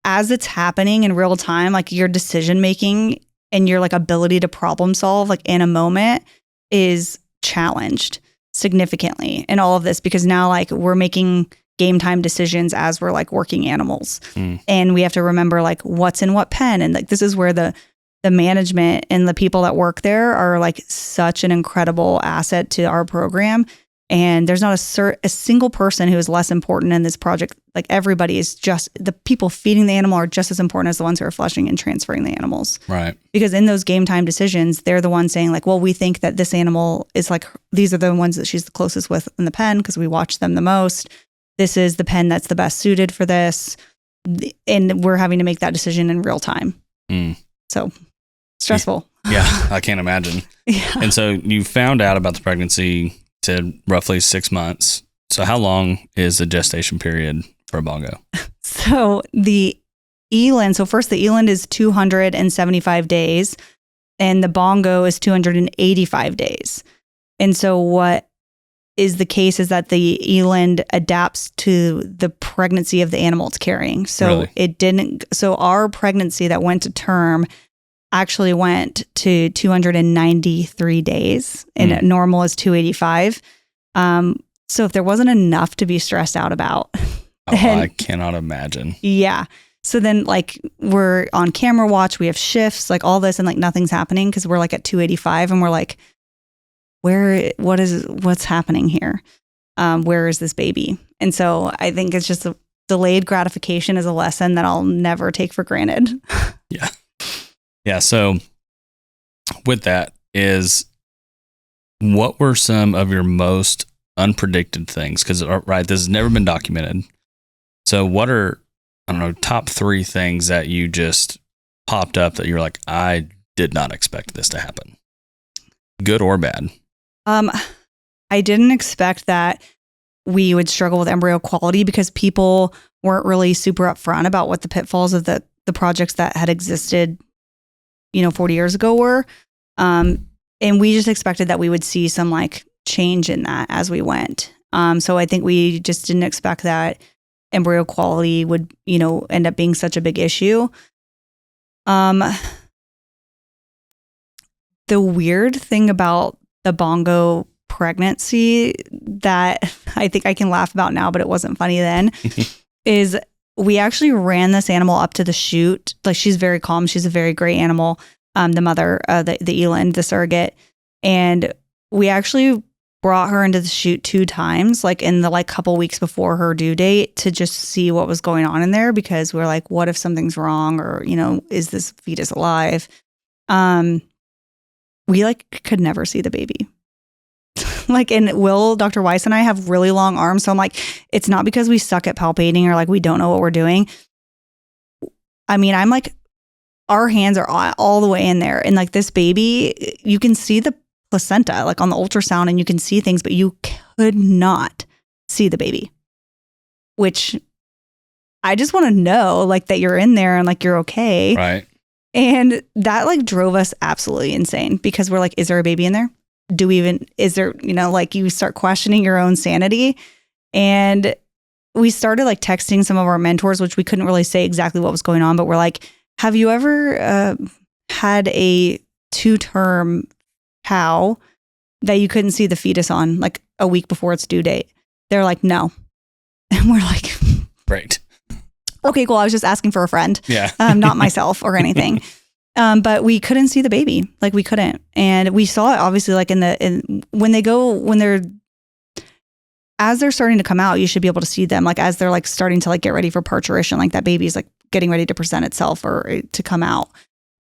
as it's happening in real time, like your decision making and your like ability to problem solve like in a moment is challenged significantly in all of this, because now like we're making game time decisions as we're like working animals and we have to remember like what's in what pen. And like, this is where the management and the people that work there are like such an incredible asset to our program. And there's not a single person who is less important in this project. Like everybody is just, the people feeding the animal are just as important as the ones who are flushing and transferring the animals. Right. Because in those game time decisions, they're the ones saying like, well, we think that this animal is like, these are the ones that she's the closest with in the pen because we watch them the most. This is the pen that's the best suited for this. And we're having to make that decision in real time. So stressful. Yeah, I can't imagine. Yeah. And so you found out about the pregnancy to roughly 6 months. So how long is the gestation period for a bongo? So the eland is 275 days and the bongo is 285 days. And so what is the case is that the eland adapts to the pregnancy of the animal it's carrying. So Really? So our pregnancy that went to term actually went to 293 days and normal is 285. So if there wasn't enough to be stressed out about. I cannot imagine. Yeah. So then like we're on camera watch, we have shifts, like all this, and like nothing's happening because we're like at 285 and we're like, what's happening here? Where is this baby? And so I think it's just a delayed gratification is a lesson that I'll never take for granted. Yeah. Yeah. So with that is, what were some of your most unpredicted things? Because, right, this has never been documented. So what are, I don't know, top 3 things that you just popped up that you're like, I did not expect this to happen? Good or bad? I didn't expect that we would struggle with embryo quality because people weren't really super upfront about what the pitfalls of the projects that had existed, 40 years ago were. And we just expected that we would see some like change in that as we went. So I think we just didn't expect that embryo quality would, end up being such a big issue. The weird thing about the bongo pregnancy that I think I can laugh about now, but it wasn't funny then, is we actually ran this animal up to the chute. Like, she's very calm. She's a very great animal. The mother, the eland, the surrogate. And we actually brought her into the chute 2 times, like in the couple weeks before her due date, to just see what was going on in there, because we're like, what if something's wrong, or, is this fetus alive? We could never see the baby. And Dr. Weiss and I have really long arms. So I'm like, it's not because we suck at palpating or we don't know what we're doing. I mean, I'm like, our hands are all the way in there. And this baby, you can see the placenta on the ultrasound and you can see things, but you could not see the baby, which I just want to know that you're in there and you're okay. Right. And that drove us absolutely insane, because we're like, is there a baby in there? Is there, you start questioning your own sanity. And we started texting some of our mentors, which we couldn't really say exactly what was going on, but we're like, have you ever had a 2-term cow that you couldn't see the fetus on a week before its due date? They're like, no. And we're like, great. Okay, cool. I was just asking for a friend. Yeah. Not myself or anything. But we couldn't see the baby. We couldn't. And we saw it obviously as they're starting to come out, you should be able to see them as they're starting to get ready for parturition, that baby's getting ready to present itself or to come out.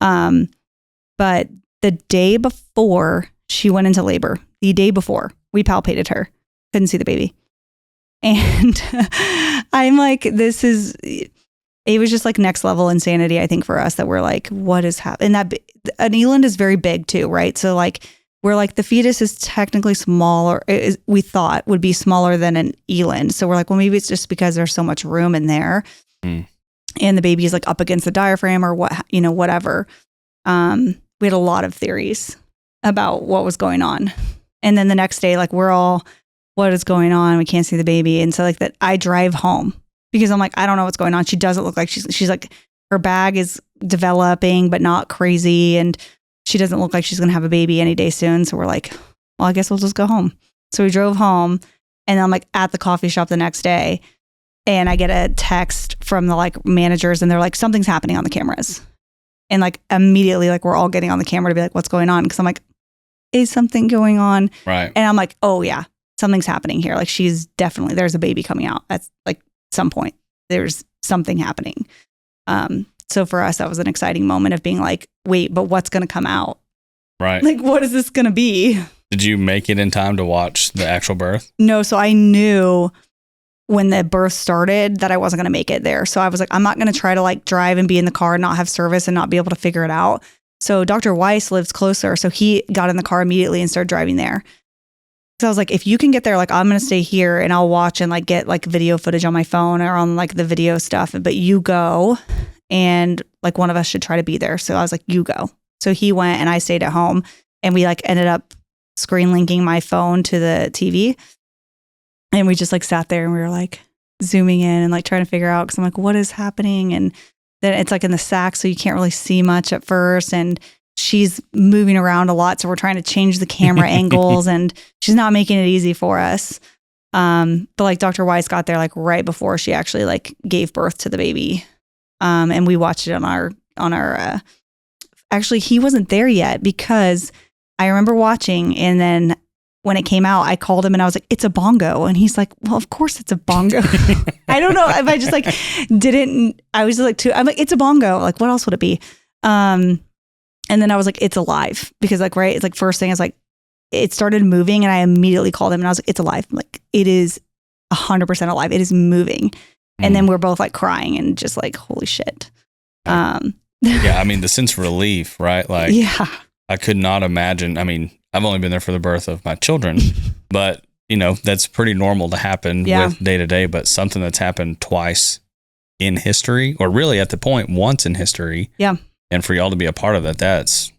But the day before she went into labor, the day before, we palpated her, couldn't see the baby. And I'm like, it was just next level insanity, I think, for us, that we're like, what is happening? And an eland is very big too, right? So we're the fetus is technically smaller, we thought would be smaller than an eland. So we're like, well, maybe it's just because there's so much room in there. And the baby is up against the diaphragm or whatever. We had a lot of theories about what was going on. And then the next day, we're all, what is going on? We can't see the baby. And so that I drive home because I'm like, I don't know what's going on. She doesn't look like she's her bag is developing, but not crazy. And she doesn't look like she's going to have a baby any day soon. So we're like, well, I guess we'll just go home. So we drove home, and I'm at the coffee shop the next day, and I get a text from the managers, and they're like, something's happening on the cameras. And immediately, we're all getting on the camera to be like, what's going on? Because I'm like, is something going on? Right. And I'm like, oh yeah, something's happening here. She's definitely, there's a baby coming out. That's some point, there's something happening. So for us, that was an exciting moment of being like, wait, but what's going to come out? Right. What is this going to be? Did you make it in time to watch the actual birth? No. So I knew when the birth started that I wasn't going to make it there. So I was like, I'm not going to try to drive and be in the car and not have service and not be able to figure it out. So Dr. Weiss lives closer. So he got in the car immediately and started driving there. So I was like, if you can get there, I'm going to stay here and I'll watch and get video footage on my phone or on the video stuff. But you go, and one of us should try to be there. So I was like, you go. So he went and I stayed at home, and we ended up screen linking my phone to the TV. And we just like sat there and we were like zooming in and like trying to figure out, because I'm like, what is happening? And then it's like in the sack, so you can't really see much at first. And she's moving around a lot. So we're trying to change the camera angles, and she's not making it easy for us. But like Dr. Weiss got there like right before she actually like gave birth to the baby. And we watched it on our actually he wasn't there yet, because I remember watching, and then when it came out, I called him and I was like, it's a bongo. And he's like, well, of course it's a bongo. I don't know if I just like I was like, I'm like, it's a bongo. Like, what else would it be? And then I was like, it's alive, because like, right. It's like, first thing is like, it started moving, and I immediately called him and I was like, it's alive. I'm like, it is 100% alive. It is moving. And then we're both like crying and just like, holy shit. Yeah. I mean, the sense of relief, right? Like, yeah, I could not imagine. I mean, I've only been there for the birth of my children, but you know, that's pretty normal to happen with day to day, but something that's happened twice in history, or really at the point once in history. Yeah. And for y'all to be a part of that, that's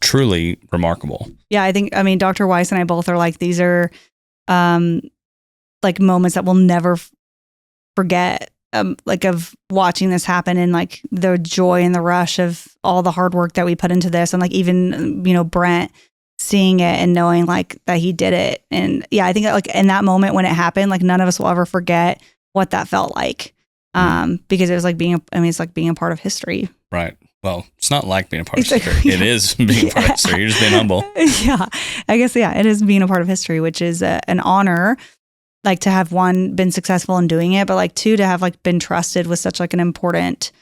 truly remarkable. Yeah. I mean, Dr. Weiss and I both are like, these are like moments that we'll never forget, like of watching this happen, and like the joy and the rush of all the hard work that we put into this. And like, even, you know, Brent seeing it and knowing like that he did it. And yeah, I think that like in that moment when it happened, like none of us will ever forget what that felt like. Because it was like it's like being a part of history. Right. Well, it's not like being a part of history. It is being a part of history. You're just being humble. Yeah. I guess, it is being a part of history, which is an honor, like to have one, been successful in doing it, but like two, to have like been trusted with such like an important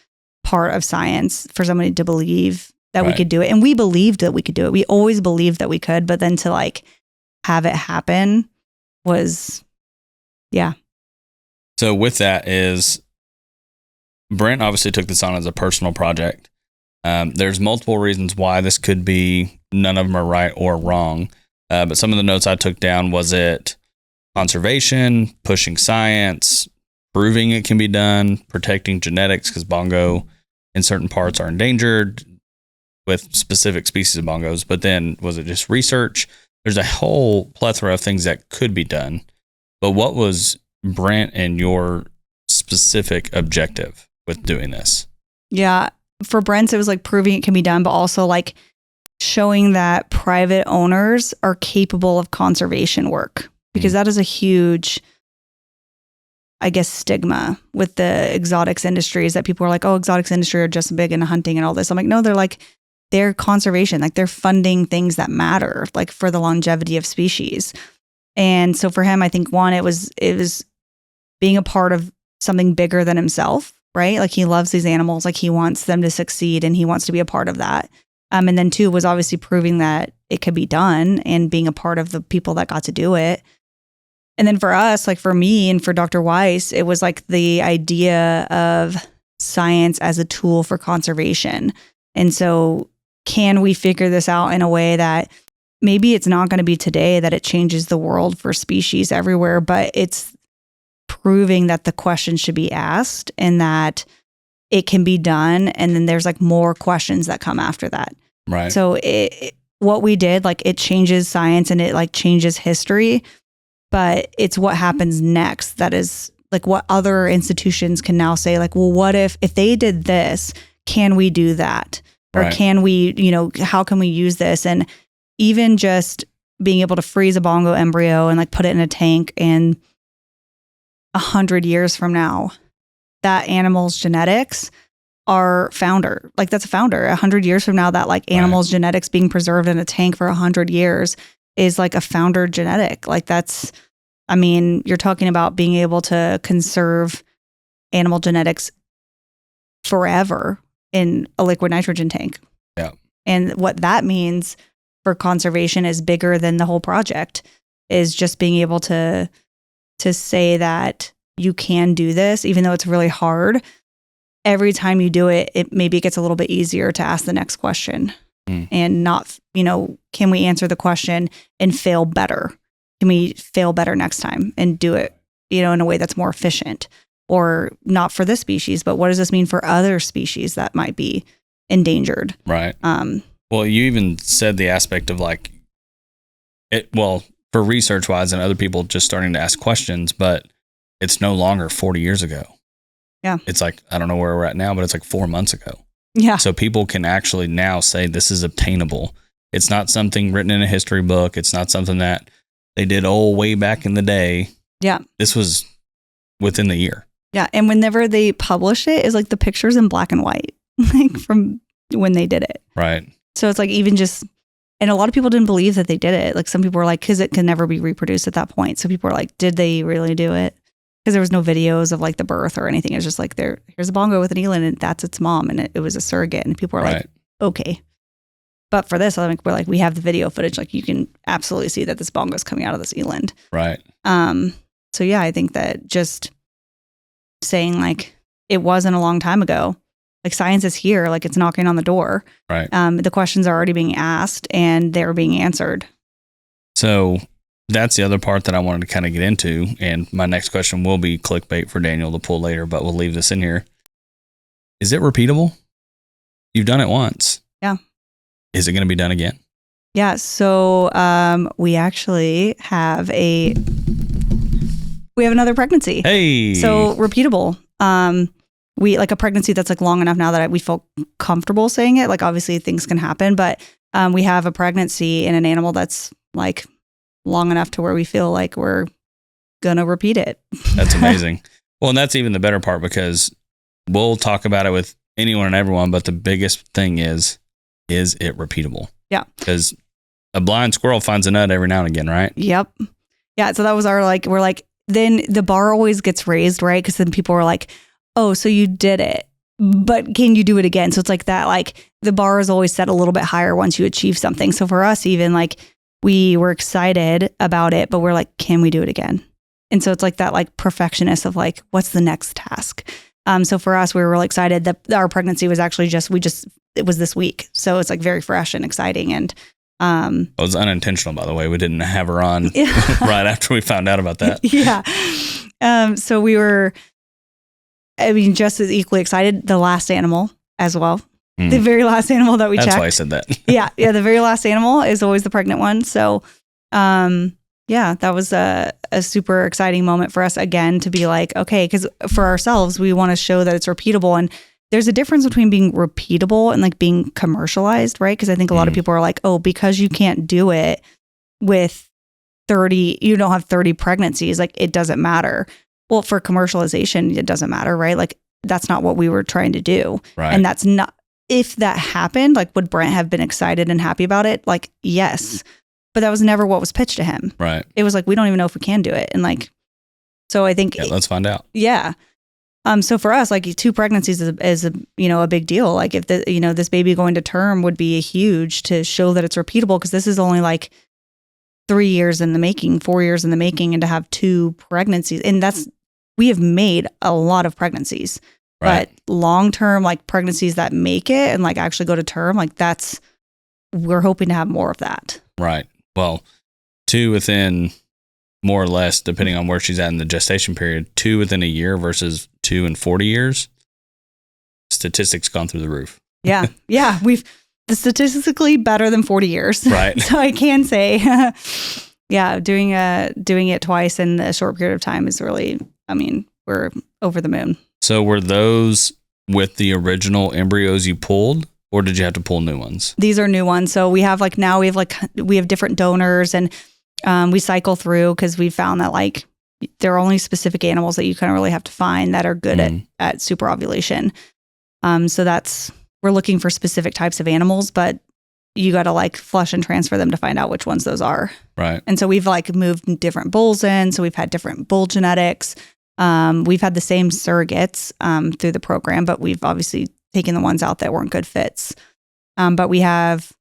part of science, for somebody to believe that we could do it. And we believed that we could do it. We always believed that we could, but then to like have it happen was, yeah. So with that is, Brent obviously took this on as a personal project. There's multiple reasons why this could be, none of them are right or wrong. But some of the notes I took down, was it conservation, pushing science, proving it can be done, protecting genetics, because bongo in certain parts are endangered with specific species of bongos. But then was it just research? There's a whole plethora of things that could be done. But what was Brent and your specific objective with doing this? Yeah. For Brent's, it was like proving it can be done, but also like showing that private owners are capable of conservation work, because that is a huge, I guess, stigma with the exotics industries, that people are like, oh, exotics industry are just big into hunting and all this. I'm like, no, they're conservation. Like they're funding things that matter, like for the longevity of species. And so for him, I think one, it was being a part of something bigger than himself, right? Like he loves these animals, like he wants them to succeed and he wants to be a part of that. And then two was obviously proving that it could be done and being a part of the people that got to do it. And then for us, like for me and for Dr. Weiss, it was like the idea of science as a tool for conservation. And so can we figure this out in a way that maybe it's not going to be today that it changes the world for species everywhere, but it's proving that the question should be asked and that it can be done. And then there's like more questions that come after that. Right. So what we did, like it changes science and it like changes history, but it's what happens next that is like what other institutions can now say, like, well, what if they did this, can we do that? Or can we, how can we use this? And even just being able to freeze a bongo embryo and like put it in a tank, and 100 years from now, that animal's genetics are founder. Like that's a founder. 100 years from now, that like animal's genetics being preserved in a tank for 100 years is like a founder genetic. Like that's, I mean, you're talking about being able to conserve animal genetics forever in a liquid nitrogen tank. Yeah. And what that means for conservation is bigger than the whole project, is just being able to say that you can do this, even though it's really hard. Every time you do it, maybe gets a little bit easier to ask the next question and not, can we answer the question and fail better? Can we fail better next time and do it, in a way that's more efficient? Or not for this species, but what does this mean for other species that might be endangered? Right. Well, you even said the aspect of like, for research wise and other people just starting to ask questions, but it's no longer 40 years ago. Yeah. It's like, I don't know where we're at now, but it's like 4 months ago. Yeah. So people can actually now say this is obtainable. It's not something written in a history book. It's not something that they did way back in the day. Yeah. This was within the year. Yeah. And whenever they publish it, it's like the pictures in black and white, like from when they did it. Right. So it's like even just, and a lot of people didn't believe that they did it. Like some people were like, because it can never be reproduced at that point. So people were like, did they really do it? Because there was no videos of like the birth or anything. It's just like, here's a bongo with an eland and that's its mom. And it was a surrogate. And people were like, okay. But for this, I think we're like, we have the video footage. Like you can absolutely see that this bongo is coming out of this eland. Right. So yeah, I think that just saying like, it wasn't a long time ago. Like science is here, like it's knocking on the door. Right. The questions are already being asked and they're being answered. So that's the other part that I wanted to kind of get into. And my next question will be clickbait for Daniel to pull later, but we'll leave this in here. Is it repeatable? You've done it once. Yeah. Is it going to be done again? Yeah. So we actually have another pregnancy. Hey. So repeatable. We like a pregnancy that's like long enough now that we feel comfortable saying it. Like obviously things can happen, but we have a pregnancy in an animal that's like long enough to where we feel like we're gonna repeat it. That's amazing. Well, and that's even the better part because we'll talk about it with anyone and everyone, but the biggest thing is it repeatable? Yeah. Because a blind squirrel finds a nut every now and again, right? Yep. Yeah. So that was our like, we're like, then the bar always gets raised, right? Because then people are like, oh, so you did it, but can you do it again? So it's like that, like the bar is always set a little bit higher once you achieve something. So for us, even like we were excited about it, but we're like, can we do it again? And so it's like that, like perfectionist of like, what's the next task? So for us, we were really excited that our pregnancy was actually it was this week. So it's like very fresh and exciting. And it was unintentional, by the way. We didn't have her on right after we found out about that. Yeah. So we were, just as equally excited. The last animal as well. The very last animal that we checked. That's why I said that. Yeah. The very last animal is always the pregnant one. So, that was a super exciting moment for us again to be like, okay, because for ourselves, we want to show that it's repeatable. And there's a difference between being repeatable and like being commercialized, right? Because I think a lot of people are like, oh, because you can't do it with 30, you don't have 30 pregnancies, like it doesn't matter. Well, for commercialization, it doesn't matter, right? Like that's not what we were trying to do. Right. And that's not, if that happened, like would Brent have been excited and happy about it? Like, yes. But that was never what was pitched to him. Right. It was like, we don't even know if we can do it. And like, so I think. Yeah, let's find out. Yeah. So for us, like 2 pregnancies is a big deal. Like if this baby going to term would be huge to show that it's repeatable, because this is only like 3 years in the making, 4 years in the making, and to have 2 pregnancies. And we have made a lot of pregnancies, right. But long-term like pregnancies that make it and like actually go to term, like we're hoping to have more of that. Right. Well, 2 within more or less, depending on where she's at in the gestation period, 2 within a year versus 2 in 40 years. Statistics gone through the roof. Yeah. Yeah. The statistically better than 40 years. Right. So I can say, doing it twice in a short period of time is really, we're over the moon. So were those with the original embryos you pulled, or did you have to pull new ones? These are new ones. So we have we have different donors, and we cycle through because we found that like there are only specific animals that you kind of really have to find that are good at superovulation. So we're looking for specific types of animals, but you got to like flush and transfer them to find out which ones those are. Right. And so we've like moved different bulls in. So we've had different bull genetics. We've had the same surrogates through the program, but we've obviously taken the ones out that weren't good fits. But we have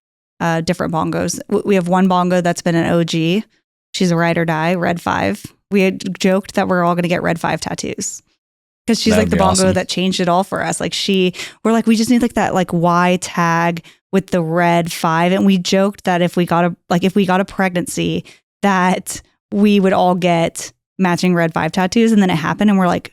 different bongos. We have one bongo that's been an OG. She's a ride or die, red 5. We had joked that we're all going to get red 5 tattoos. Because she's like the bongo awesome. That changed it all for us. Like we're like, we just need like that like Y tag with the red 5. And we joked that if we got a pregnancy, that we would all get matching red 5 tattoos. And then it happened and we're like,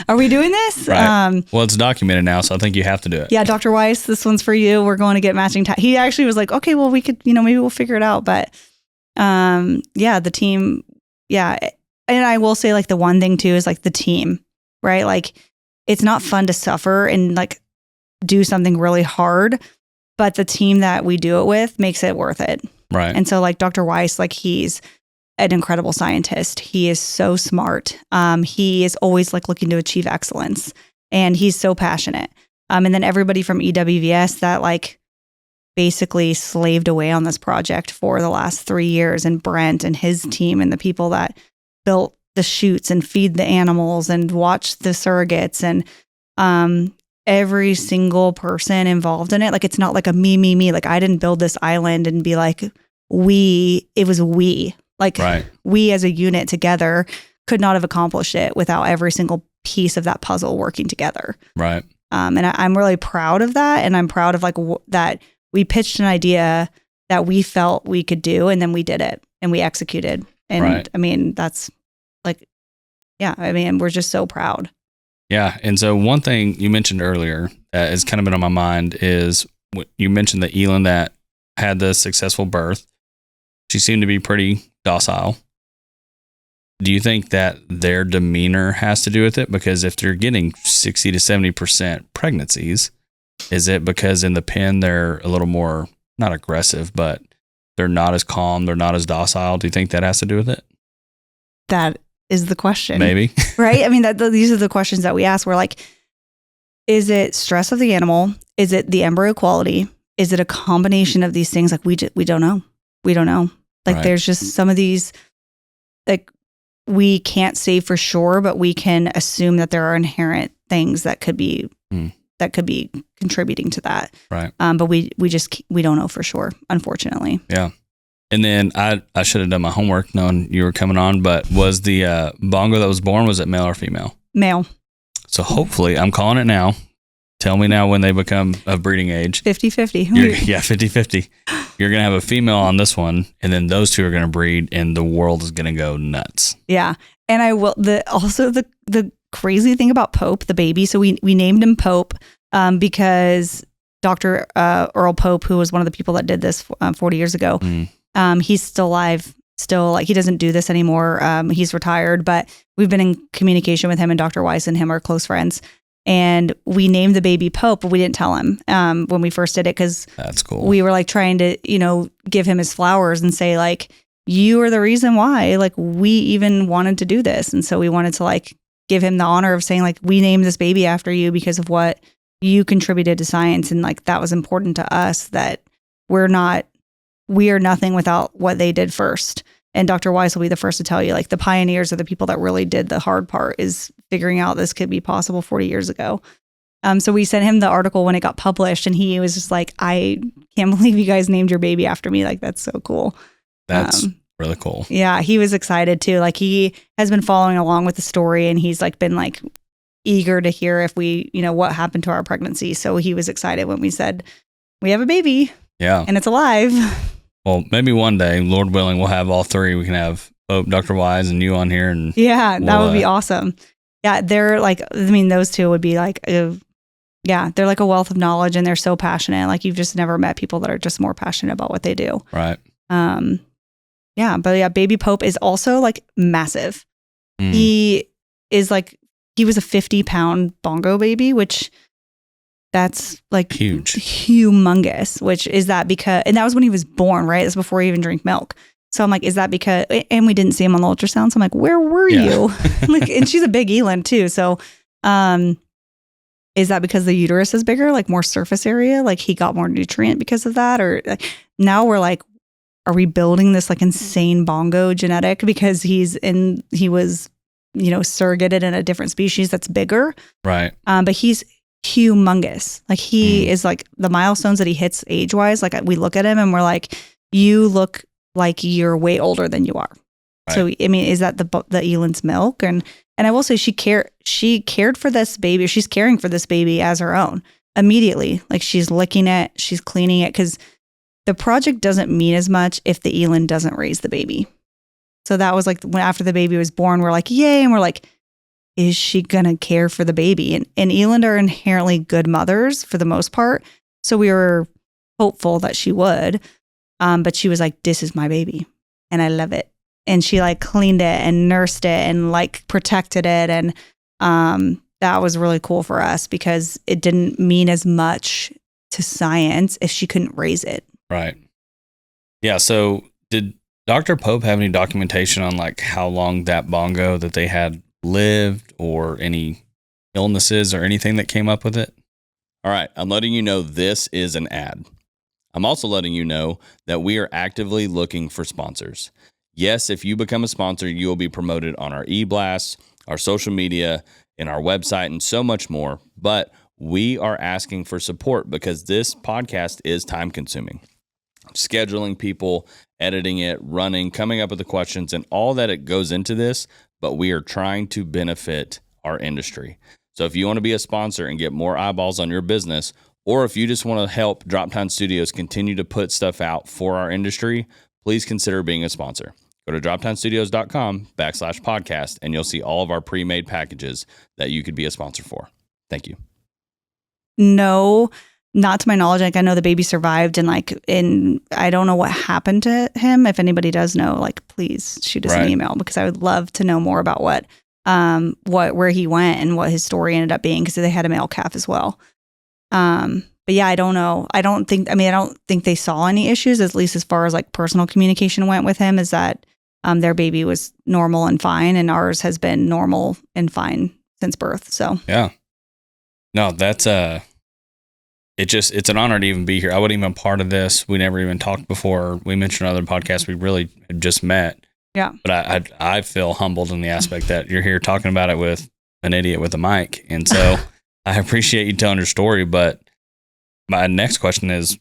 are we doing this? Right. Well, it's documented now, so I think you have to do it. Yeah, Dr. Weiss, this one's for you. We're going to get matching tattoos. He actually was like, okay, well, we could, maybe we'll figure it out. But The team, and I will say like the one thing too is like the team, right? Like it's not fun to suffer and like do something really hard, but the team that we do it with makes it worth it. Right. And so like Dr. Weiss, like he's an incredible scientist. He is so smart. He is always like looking to achieve excellence, and he's so passionate. And then everybody from EWVS that like basically slaved away on this project for the last 3 years, and Brent and his team and the people that built the chutes and feed the animals and watch the surrogates, and every single person involved in it. Like it's not like a me. Like I didn't build this island and be like it was we. Like we as a unit together could not have accomplished it without every single piece of that puzzle working together. Right. And I'm really proud of that. And I'm proud of like that we pitched an idea that we felt we could do, and then we did it and we executed. And I mean, that's like, I mean, we're just so proud. Yeah. And so one thing you mentioned earlier that has kind of been on my mind is you mentioned the eland that had the successful birth. She seemed to be pretty docile. Do you think that their demeanor has to do with it? Because if they're getting 60 to 70% pregnancies, is it because in the pen they're a little more, not aggressive, but they're not as calm, they're not as docile? Do you think that has to do with it? That is the question. Maybe. Right? I mean, these are the questions that we ask. We're like, is it stress of the animal? Is it the embryo quality? Is it a combination of these things? Like we don't know. We don't know. Like there's just some of these, like we can't say for sure, but we can assume that there are inherent things that could be contributing to that. Right. But we don't know for sure, unfortunately. Yeah. And then I should have done my homework knowing you were coming on, but was the bongo that was born, was it male or female? Male. So hopefully, I'm calling it now. Tell me now when they become of breeding age. 50-50. 50-50. You're going to have a female on this one, and then those two are going to breed, and the world is going to go nuts. Yeah. And I will, the crazy thing about Pope, the baby, so we named him Pope because Dr. Earl Pope, who was one of the people that did this 40 years ago, he's still alive. Still, like he doesn't do this anymore. He's retired, but we've been in communication with him, and Dr. Weiss and him are close friends. And we named the baby Pope, but we didn't tell him when we first did it because that's cool. We were like trying to, give him his flowers and say like, you are the reason why like we even wanted to do this. And so we wanted to like give him the honor of saying like, we named this baby after you because of what you contributed to science. And like, that was important to us that we are nothing without what they did first. And Dr. Weiss will be the first to tell you, like, the pioneers are the people that really did the hard part, is figuring out this could be possible 40 years ago. So we sent him the article when it got published, and he was just like, I can't believe you guys named your baby after me. Like, that's so cool. That's really cool. Yeah, he was excited too. Like, he has been following along with the story, and he's like been like eager to hear if we, what happened to our pregnancy. So he was excited when we said, we have a baby. Yeah. And it's alive. Well, maybe one day, Lord willing, we'll have all three. We can have Dr. Wise and you on here. And that would be awesome. Yeah, they're like, those two would be like, they're like a wealth of knowledge, and they're so passionate. Like, you've just never met people that are just more passionate about what they do. Right. Baby Pope is also like massive. He is like, he was a 50-pound bongo baby, which that's like huge, humongous, which is that because, and that was when he was born, right? That's before he even drank milk. So I'm like, is that because, and we didn't see him on the ultrasound. So I'm like, where were you? Like, and she's a big eland too. So, is that because the uterus is bigger, like more surface area? Like he got more nutrient because of that? Or like, now we're like, are we building this like insane bongo genetic because he was, surrogated in a different species that's bigger. Right. But he's humongous. Like he is like the milestones that he hits age wise. Like we look at him and we're like, you look like you're way older than you are. Right. So, is that the eland's milk? And I will say she cared for this baby. She's caring for this baby as her own immediately. Like she's licking it, she's cleaning it, because the project doesn't mean as much if the eland doesn't raise the baby. So that was like when after the baby was born, we're like, yay. And we're like, is she going to care for the baby? And eland are inherently good mothers for the most part. So we were hopeful that she would. But she was like, this is my baby. and I love it. And she like cleaned it and nursed it and like protected it. And that was really cool for us because it didn't mean as much to science if she couldn't raise it. Right. Yeah. So did Dr. Pope have any documentation on like how long that bongo that they had lived or any illnesses or anything that came up with it? All right. I'm letting you know this is an ad. I'm also letting you know that we are actively looking for sponsors. Yes, if you become a sponsor, you will be promoted on our e-blasts, our social media, and our website, and so much more. But we are asking for support because this podcast is time consuming. Scheduling people, editing it, running, coming up with the questions, and all that it goes into this. But we are trying to benefit our industry. So if you want to be a sponsor and get more eyeballs on your business, or if you just want to help Droptine Studios continue to put stuff out for our industry, please consider being a sponsor. Go to droptinestudios.com/podcast and you'll see all of our pre-made packages that you could be a sponsor for. Thank you. No, not to my knowledge. Like I know the baby survived and I don't know what happened to him. If anybody does know, like please shoot us an email because I would love to know more about where he went and what his story ended up being because they had a male calf as well. But yeah, I don't know. I don't think they saw any issues, at least as far as like personal communication went with him, is that their baby was normal and fine, and ours has been normal and fine since birth. So yeah, no, that's it's an honor to even be here. I wasn't even part of this. We never even talked before. We mentioned on other podcasts. We really had just met. Yeah, but I feel humbled in the aspect that you're here talking about it with an idiot with a mic, and so I appreciate you telling your story. But my next question is,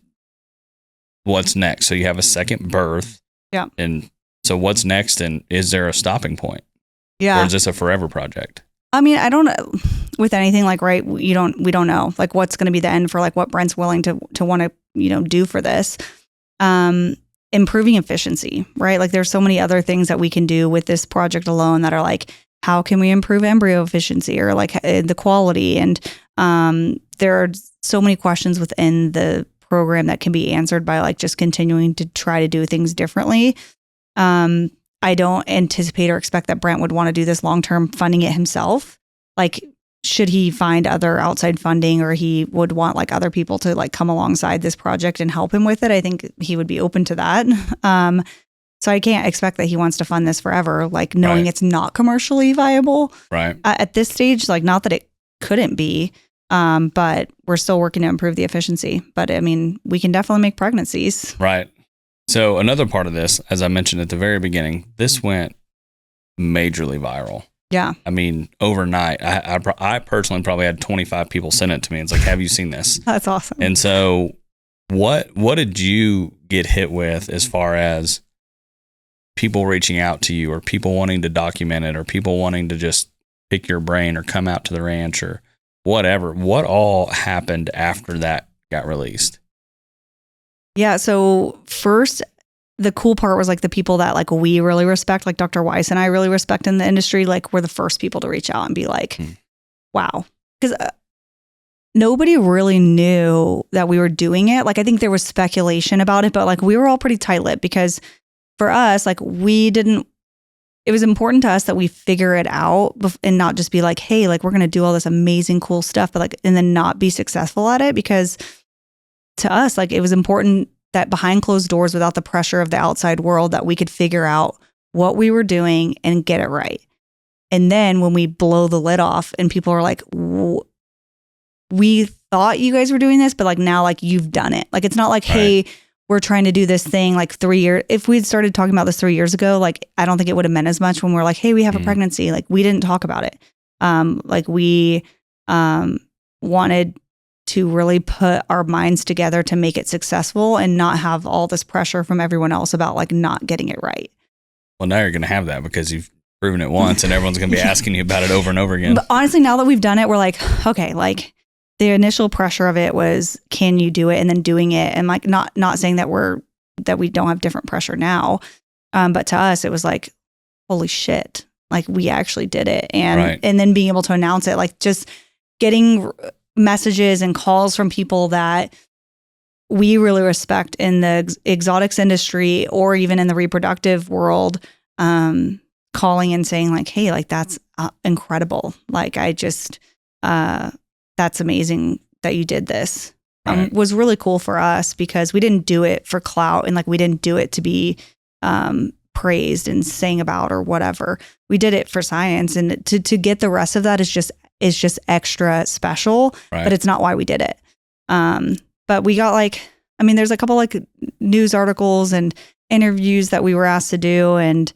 what's next? So you have a second birth. Yeah. And so what's next? And is there a stopping point? Yeah. Or is this a forever project? I mean, I don't know with anything like, right. We don't know like what's going to be the end for like what Brent's willing to want to, do for this. Improving efficiency, right? Like there's so many other things that we can do with this project alone that are like, how can we improve embryo efficiency or like the quality? And there are so many questions within the program that can be answered by like just continuing to try to do things differently. I don't anticipate or expect that Brent would want to do this long-term funding it himself. Like, should he find other outside funding or he would want like other people to like come alongside this project and help him with it, I think he would be open to that. So I can't expect that he wants to fund this forever, like knowing it's not commercially viable. Right. At this stage, like not that it couldn't be, but we're still working to improve the efficiency. But I mean, we can definitely make pregnancies. Right. So another part of this, as I mentioned at the very beginning, this went majorly viral. Yeah. I mean, overnight, I personally probably had 25 people send it to me. It's like, have you seen this? That's awesome. And so what did you get hit with as far as people reaching out to you or people wanting to document it or people wanting to just pick your brain or come out to the ranch or whatever? What all happened after that got released? Yeah. So first, the cool part was like the people that like we really respect, like Dr. Weiss and I really respect in the industry, like we're the first people to reach out and be like, wow. Because nobody really knew that we were doing it. Like I think there was speculation about it, but like we were all pretty tight-lipped because for us, like it was important to us that we figure it out and not just be like, hey, like we're going to do all this amazing, cool stuff, but like, and then not be successful at it. Because to us, like it was important that behind closed doors without the pressure of the outside world that we could figure out what we were doing and get it right. And then when we blow the lid off and people are like, we thought you guys were doing this, but like now like you've done it. Like it's not like, hey, we're trying to do this thing like 3 years. If we'd started talking about this 3 years ago, like I don't think it would have meant as much when we're like, hey, we have a pregnancy. Like we didn't talk about it. Like we wanted to really put our minds together to make it successful and not have all this pressure from everyone else about like not getting it right. Well, now you're going to have that because you've proven it once and everyone's going to be asking you about it over and over again. But honestly, now that we've done it, we're like, okay, like the initial pressure of it was, can you do it? And then doing it. And like, not saying that we don't have different pressure now. But to us, it was like, holy shit, like we actually did it. And, and then being able to announce it, like just getting messages and calls from people that we really respect in the exotics industry or even in the reproductive world, calling and saying like, hey, like that's incredible. Like I just, that's amazing that you did this. Right. Was really cool for us because we didn't do it for clout and like we didn't do it to be praised and sang about or whatever. We did it for science, and to get the rest of that is just extra special. Right. But it's not why we did it. But we got like, I mean, there's a couple like news articles and interviews that we were asked to do, and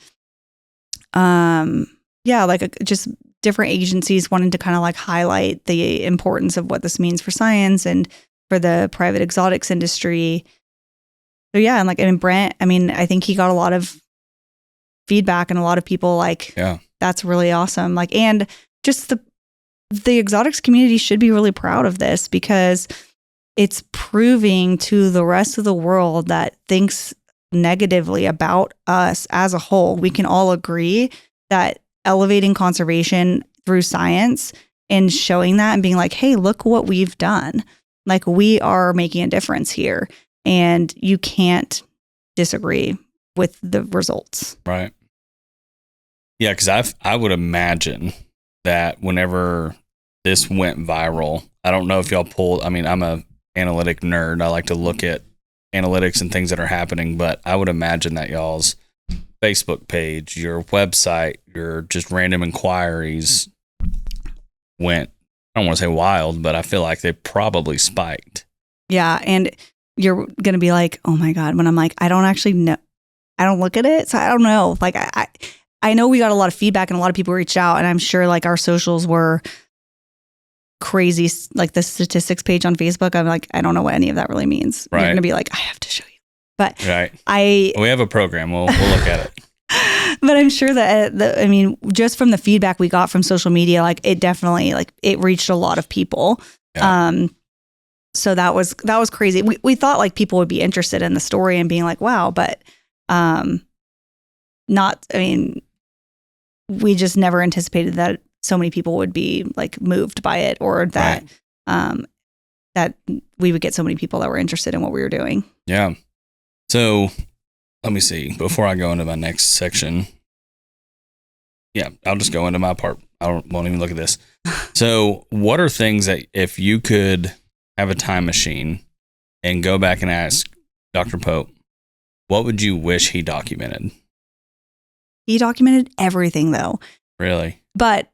like just different agencies wanting to kind of like highlight the importance of what this means for science and for the private exotics industry. So yeah, and like, I mean, Brent, I mean, I think he got a lot of feedback and a lot of people like, that's really awesome. Like, and just the exotics community should be really proud of this because it's proving to the rest of the world that thinks negatively about us as a whole. We can all agree that elevating conservation through science and showing that and being like, hey, look what we've done. Like we are making a difference here, and you can't disagree with the results. Right. Yeah, because I would imagine that whenever this went viral, I don't know if y'all pulled, I mean, I'm a analytic nerd. I like to look at analytics and things that are happening, but I would imagine that y'all's Facebook page, your website, your just random inquiries went, I don't want to say wild, but I feel like they probably spiked. Yeah. And you're going to be like, oh my God, when I'm like, I don't actually know. I don't look at it. So I don't know. Like I know we got a lot of feedback and a lot of people reached out, and I'm sure like our socials were crazy. Like the statistics page on Facebook, I'm like, I don't know what any of that really means. Right. You're going to be like, I have to show you. But we have a program. We'll look at it. But I'm sure that, I mean, just from the feedback we got from social media, like it definitely, like it reached a lot of people. Yeah. So that was crazy. We thought like people would be interested in the story and being like, wow, but not, I mean, we just never anticipated that so many people would be like moved by it, or that, that we would get so many people that were interested in what we were doing. Yeah. So let me see, before I go into my next section. Yeah, I'll just go into my part. Won't even look at this. So what are things that if you could have a time machine and go back and ask Dr. Pope, what would you wish he documented? He documented everything though. Really? But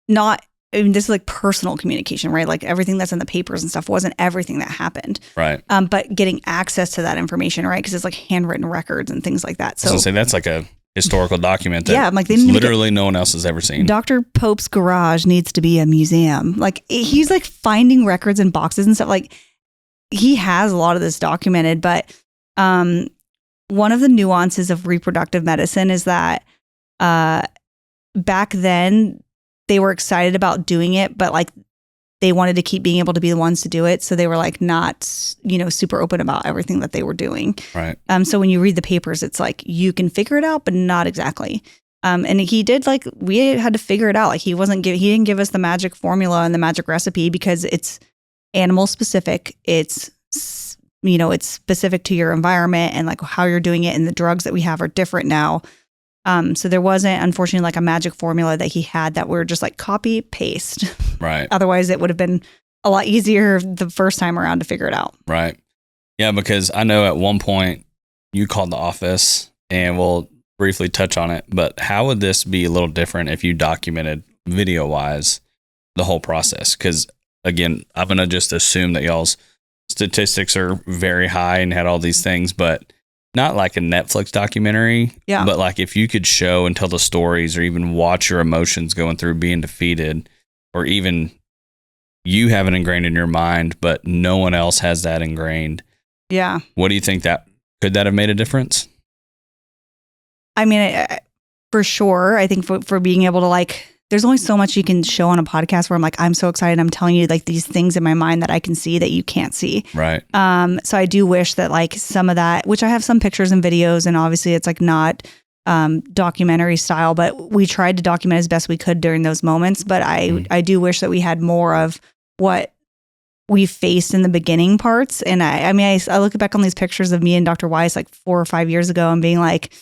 not, I mean, this is like personal communication, right? Like everything that's in the papers and stuff wasn't everything that happened. Right. But getting access to that information, right? Because it's like handwritten records and things like that. So I was gonna say that's like a historical document that I'm like, literally no one else has ever seen. Dr. Pope's garage needs to be a museum. Like he's like finding records in boxes and stuff. Like he has a lot of this documented, but one of the nuances of reproductive medicine is that back then they were excited about doing it, but like they wanted to keep being able to be the ones to do it. So they were like not, super open about everything that they were doing. Right. So when you read the papers, it's like you can figure it out, but not exactly. And he did, like, we had to figure it out. Like he didn't give us the magic formula and the magic recipe because it's animal specific. It's specific to your environment and like how you're doing it. And the drugs that we have are different now. So there wasn't, unfortunately, like a magic formula that he had that we're just like copy paste. Right. Otherwise it would have been a lot easier the first time around to figure it out. Right. Yeah. Because I know at one point you called the office, and we'll briefly touch on it, but how would this be a little different if you documented video wise the whole process? Because again, I'm going to just assume that y'all's statistics are very high and had all these things, but not like a Netflix documentary, but like if you could show and tell the stories or even watch your emotions going through being defeated, or even you have it ingrained in your mind, but no one else has that ingrained. Yeah. What do you think could that have made a difference? I mean, for sure. I think for being able to like, there's only so much you can show on a podcast where I'm like, I'm so excited. I'm telling you like these things in my mind that I can see that you can't see. Right. So I do wish that like some of that, which I have some pictures and videos, and obviously it's like not documentary style, but we tried to document as best we could during those moments. But I do wish that we had more of what we faced in the beginning parts. And I mean, I look back on these pictures of me and Dr. Weiss like 4 or 5 years ago and being like,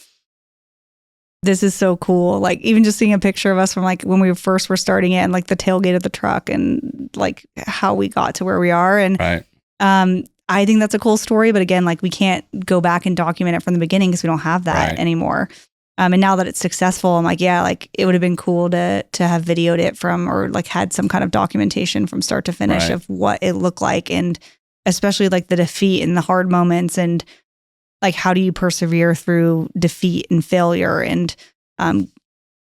this is so cool. Like even just seeing a picture of us from like when we first were starting it and like the tailgate of the truck and like how we got to where we are. And Right. I think that's a cool story. But again, like we can't go back and document it from the beginning because we don't have that anymore. And now that it's successful, I'm like, yeah, like it would have been cool to have videoed it from or like had some kind of documentation from start to finish of what it looked like. And especially like the defeat and the hard moments and like, how do you persevere through defeat and failure and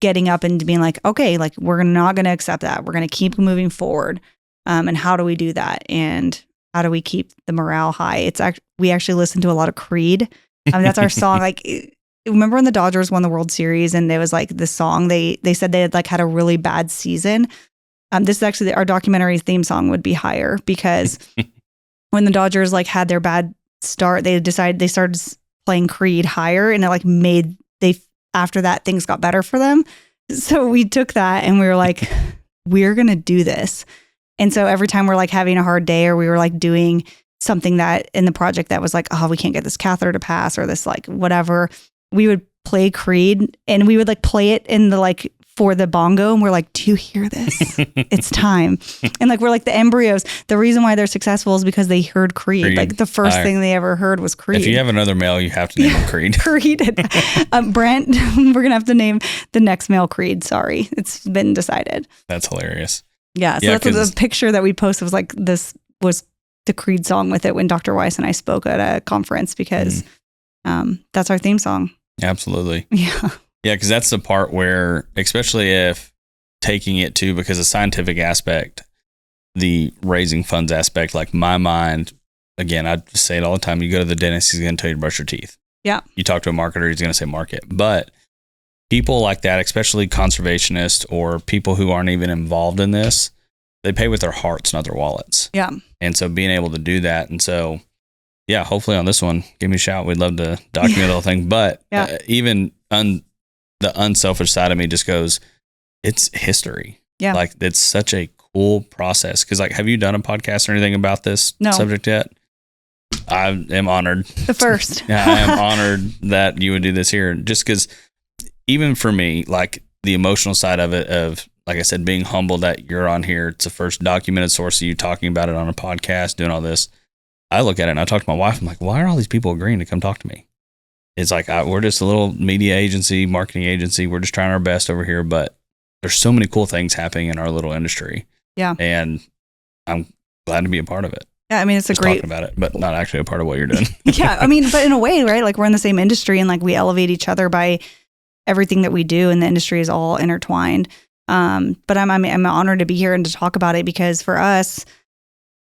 getting up and being like, okay, like we're not going to accept that. We're going to keep moving forward. And how do we do that? And how do we keep the morale high? We actually listen to a lot of Creed. That's our song. Like, remember when the Dodgers won the World Series and it was like this song, they said they had like had a really bad season. This is actually our documentary theme song would be Higher, because when the Dodgers like had their bad start, they started playing Creed Higher, and it like after that things got better for them. So we took that and we were like, we're going to do this. And so every time we're like having a hard day or we were like doing something that in the project that was like, oh, we can't get this catheter to pass or this like whatever, we would play Creed and we would like play it in the like for the bongo. And we're like, do you hear this? It's time. And like, we're like the embryos. The reason why they're successful is because they heard Creed. Like the first thing they ever heard was Creed. If you have another male, you have to name him Creed. Creed. Brent, we're going to have to name the next male Creed. Sorry. It's been decided. That's hilarious. Yeah. So that's the picture that we posted was like, this was the Creed song with it when Dr. Weiss and I spoke at a conference, because that's our theme song. Absolutely. Yeah. Yeah, because that's the part where, especially if taking it to, because the scientific aspect, the raising funds aspect, like my mind, again, I say it all the time, you go to the dentist, he's going to tell you to brush your teeth. Yeah. You talk to a marketer, he's going to say market. But people like that, especially conservationists or people who aren't even involved in this, they pay with their hearts, not their wallets. Yeah. And so being able to do that. And so, yeah, hopefully on this one, give me a shout. We'd love to document the whole thing. But even the unselfish side of me just goes, it's history. Yeah. Like it's such a cool process. Cause like, have you done a podcast or anything about this subject yet? I am honored. The first. Yeah, I am honored that you would do this here. Just cause even for me, like the emotional side of it, of like I said, being humbled that you're on here. It's the first documented source of you talking about it on a podcast, doing all this. I look at it and I talk to my wife. I'm like, why are all these people agreeing to come talk to me? It's like, we're just a little media agency, marketing agency. We're just trying our best over here, but there's so many cool things happening in our little industry. Yeah. And I'm glad to be a part of it. Yeah. I mean, it's just a great, talking about it, but not actually a part of what you're doing. Yeah. I mean, but in a way, right? Like we're in the same industry and like we elevate each other by everything that we do, and the industry is all intertwined. But I'm honored to be here and to talk about it, because for us,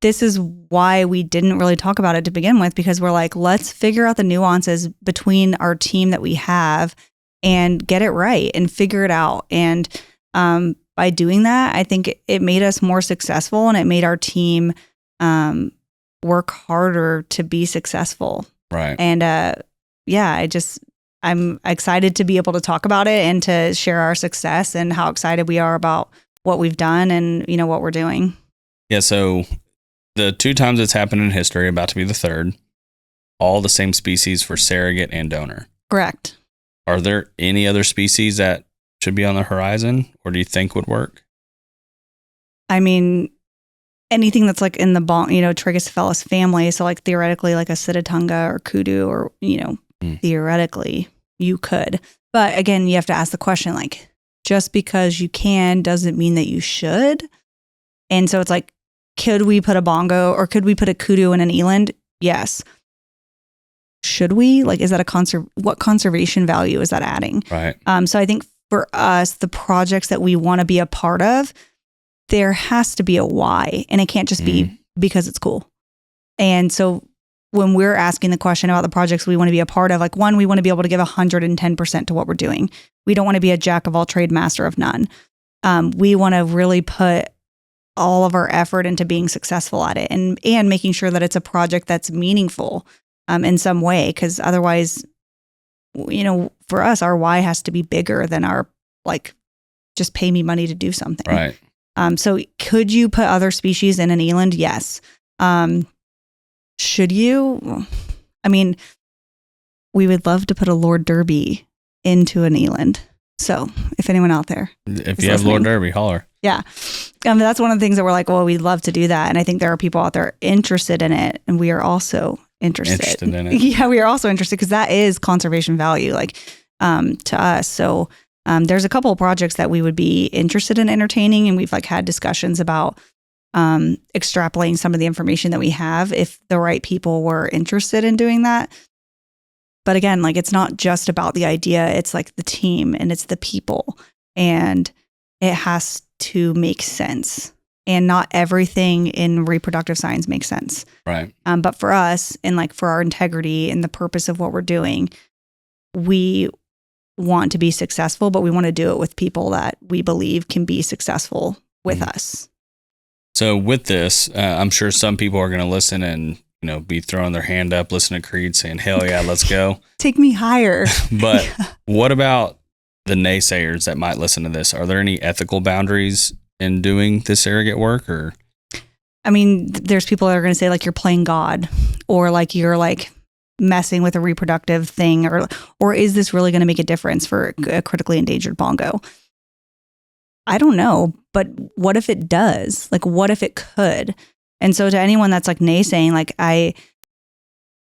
this is why we didn't really talk about it to begin with, because we're like, let's figure out the nuances between our team that we have and get it right and figure it out. And by doing that, I think it made us more successful, and it made our team work harder to be successful. Right. And I'm excited to be able to talk about it and to share our success and how excited we are about what we've done and, you know, what we're doing. Yeah. So the 2 times it's happened in history, about to be the 3rd, all the same species for surrogate and donor. Correct. Are there any other species that should be on the horizon, or do you think would work? I mean, anything that's like in the Trigocephalus family. So like theoretically like a Sitatunga or kudu, or, you know, theoretically you could. But again, you have to ask the question, like, just because you can doesn't mean that you should. And so it's like, could we put a bongo or could we put a kudu in an eland? Yes. Should we? Like, is that what conservation value is that adding? Right. So I think for us, the projects that we want to be a part of, there has to be a why, and it can't just be because it's cool. And so when we're asking the question about the projects we want to be a part of, like, one, we want to be able to give 110% to what we're doing. We don't want to be a jack of all trade, master of none. We want to really put all of our effort into being successful at it, and making sure that it's a project that's meaningful in some way. Because otherwise, you know, for us, our why has to be bigger than our, like, just pay me money to do something. Right. So could you put other species in an eland? Yes. Should you? I mean, we would love to put a Lord Derby into an eland. So if anyone out there, if you have Lord Derby, holler. Yeah. That's one of the things that we're like, well, we'd love to do that. And I think there are people out there interested in it. And we are also interested in it. Yeah, we are also interested because that is conservation value, like to us. So there's a couple of projects that we would be interested in entertaining. And we've like had discussions about extrapolating some of the information that we have if the right people were interested in doing that. But again, like it's not just about the idea, it's like the team and it's the people, and it has to make sense. And not everything in reproductive science makes sense. Right. But for us and like for our integrity and the purpose of what we're doing, we want to be successful, but we want to do it with people that we believe can be successful with us. So with this, I'm sure some people are going to listen and be throwing their hand up, listening to Creed saying, hell yeah, let's go. Take me higher. But what about the naysayers that might listen to this? Are there any ethical boundaries in doing this surrogate work? Or I mean, there's people that are going to say like you're playing God, or like you're like messing with a reproductive thing, or is this really going to make a difference for a critically endangered bongo? I don't know, but what if it does? Like, what if it could? And so to anyone that's like naysaying, like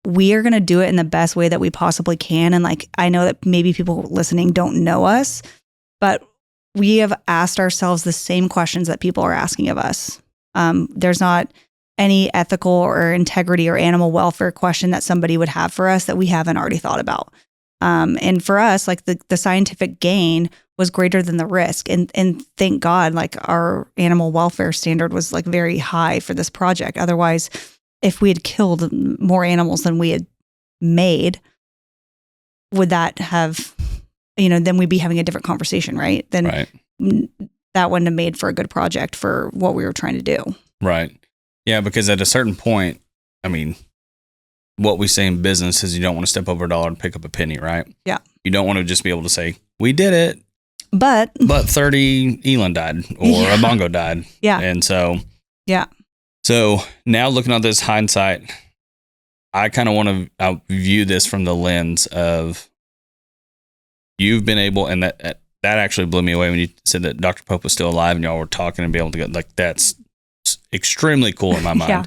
we are going to do it in the best way that we possibly can. And like, I know that maybe people listening don't know us, but we have asked ourselves the same questions that people are asking of us. There's not any ethical or integrity or animal welfare question that somebody would have for us that we haven't already thought about. And for us, like the scientific gain was greater than the risk. And thank God, like our animal welfare standard was like very high for this project. Otherwise, if we had killed more animals than we had made, would that have, then we'd be having a different conversation, right? Then that wouldn't have made for a good project for what we were trying to do. Right. Yeah, because at a certain point, I mean, what we say in business is you don't want to step over $1 and pick up a penny, right? Yeah. You don't want to just be able to say, we did it. But 30 eland died or a bongo died. Yeah. And so, So now looking at this hindsight, I kind of want to view this from the lens of you've been able, and that actually blew me away when you said that Dr. Pope was still alive and y'all were talking and be able to get, like, that's extremely cool in my mind. Yeah.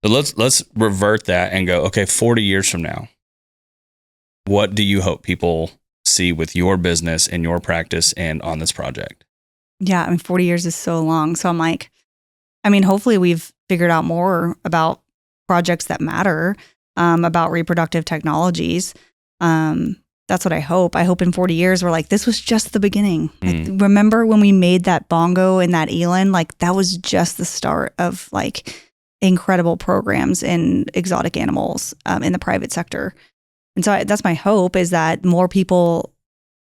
So let's revert that and go, okay, 40 years from now, what do you hope people see with your business and your practice and on this project? Yeah, I mean, 40 years is so long. So I'm like, hopefully we've figured out more about projects that matter, about reproductive technologies. That's what I hope. I hope in 40 years, we're like, this was just the beginning. Like, remember when we made that bongo and that eland? Like, that was just the start of like incredible programs in exotic animals in the private sector. And so that's my hope, is that more people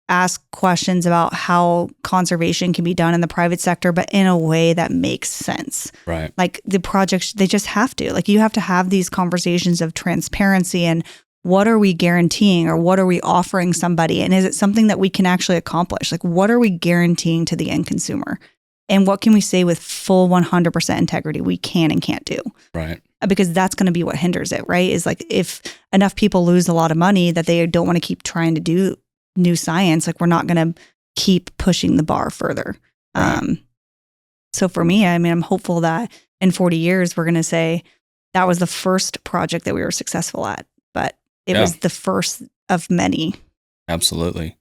ask questions about how conservation can be done in the private sector, but in a way that makes sense. Right. Like the projects, they just have to. Like you have to have these conversations of transparency and what are we guaranteeing or what are we offering somebody? And is it something that we can actually accomplish? Like what are we guaranteeing to the end consumer? And what can we say with full 100% integrity we can and can't do? Right. Because that's going to be what hinders it, right? Is like if enough people lose a lot of money that they don't want to keep trying to do new science, like we're not going to keep pushing the bar further. Right. So for me, I'm hopeful that in 40 years, we're going to say that was the first project that we were successful at, but it was the first of many. Absolutely.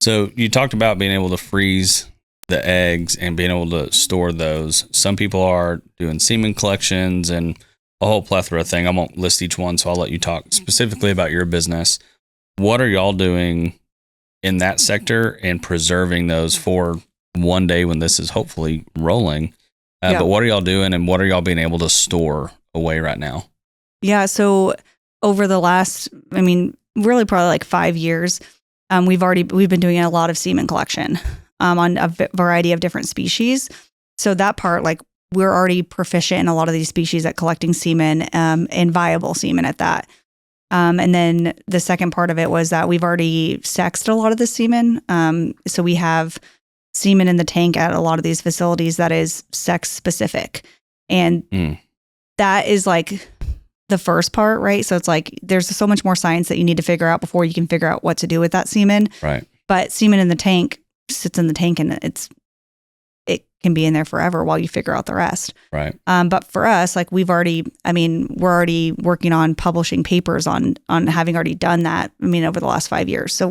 So you talked about being able to freeze the eggs and being able to store those. Some people are doing semen collections and a whole plethora of things. I won't list each one, so I'll let you talk specifically about your business. What are y'all doing in that sector and preserving those for one day when this is hopefully rolling? But what are y'all doing and what are y'all being able to store away right now? Yeah, so over the last, really probably like 5 years, we've been doing a lot of semen collection on a variety of different species. So that part, like we're already proficient in a lot of these species at collecting semen and viable semen at that. And then the second part of it was that we've already sexed a lot of the semen. So we have semen in the tank at a lot of these facilities that is sex specific. And that is like the first part, right? So it's like there's so much more science that you need to figure out before you can figure out what to do with that semen. Right. But semen in the tank sits in the tank and it can be in there forever while you figure out the rest. Right. But for us, like we're already working on publishing papers on having already done that. I mean, over the last 5 years. So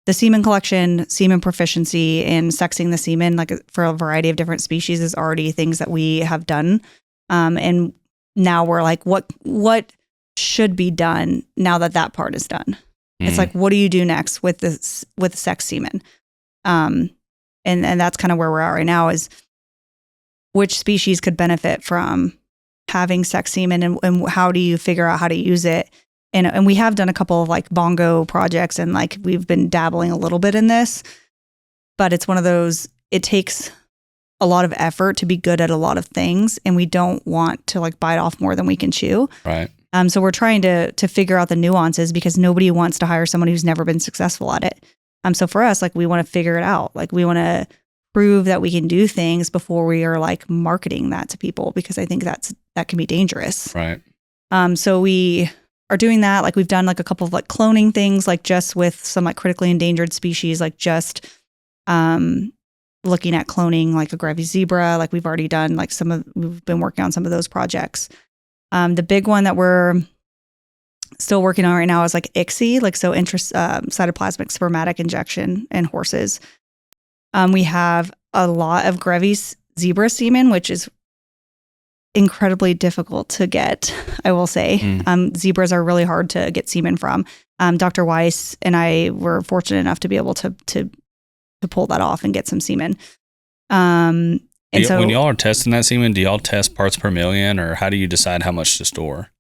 the semen collection, semen proficiency, and sexing the semen, like for a variety of different species, is already things that we have done. And now we're like, what should be done now that part is done? It's like, what do you do next with sex semen? And that's kind of where we're at right now, is which species could benefit from having sex semen, and how do you figure out how to use it? And we have done a couple of like bongo projects, and like we've been dabbling a little bit in this, but it's one of those, it takes a lot of effort to be good at a lot of things, and we don't want to like bite off more than we can chew. Right. So we're trying to figure out the nuances, because nobody wants to hire someone who's never been successful at it. So for us, like we want to figure it out. Like we want to prove that we can do things before we are like marketing that to people, because I think that can be dangerous. Right. So we are doing that. Like we've done like a couple of like cloning things, like just with some like critically endangered species, like just looking at cloning like a Grevy zebra. Like we've already done like we've been working on some of those projects. The big one that we're still working on right now is like ICSI, like so cytoplasmic spermatic injection in horses. We have a lot of Grevy zebra semen, which is incredibly difficult to get, I will say. Zebras are really hard to get semen from. Dr. Weiss and I were fortunate enough to be able to pull that off and get some semen. When y'all are testing that semen, do y'all test parts per million, or how do you decide how much to store?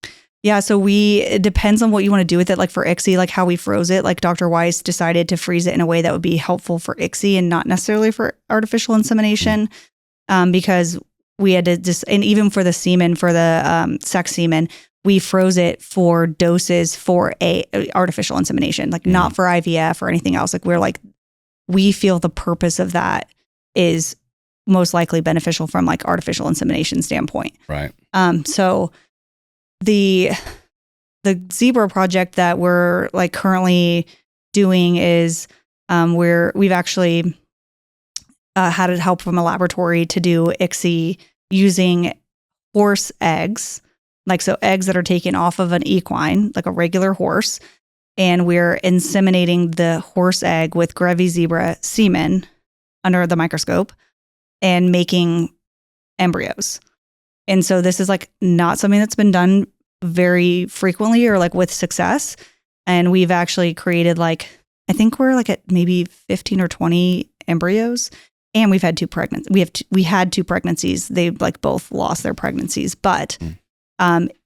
Yeah, so it depends on what you want to do with it. Like for ICSI, like how we froze it, like Dr. Weiss decided to freeze it in a way that would be helpful for ICSI and not necessarily for artificial insemination, because we had to and even for the semen, for the sex semen, we froze it for doses for artificial insemination, like not for IVF or anything else. Like we feel the purpose of that is most likely beneficial from like artificial insemination standpoint. Right. So the zebra project that we're like currently doing is we've actually had help from a laboratory to do ICSI using horse eggs, like so eggs that are taken off of an equine, like a regular horse, and we're inseminating the horse egg with Grevy zebra semen under the microscope and making embryos. And so this is like not something that's been done very frequently or like with success. And we've actually created like, I think we're like at maybe 15 or 20 embryos. And we've had two pregnancies. We had two pregnancies. They like both lost their pregnancies, but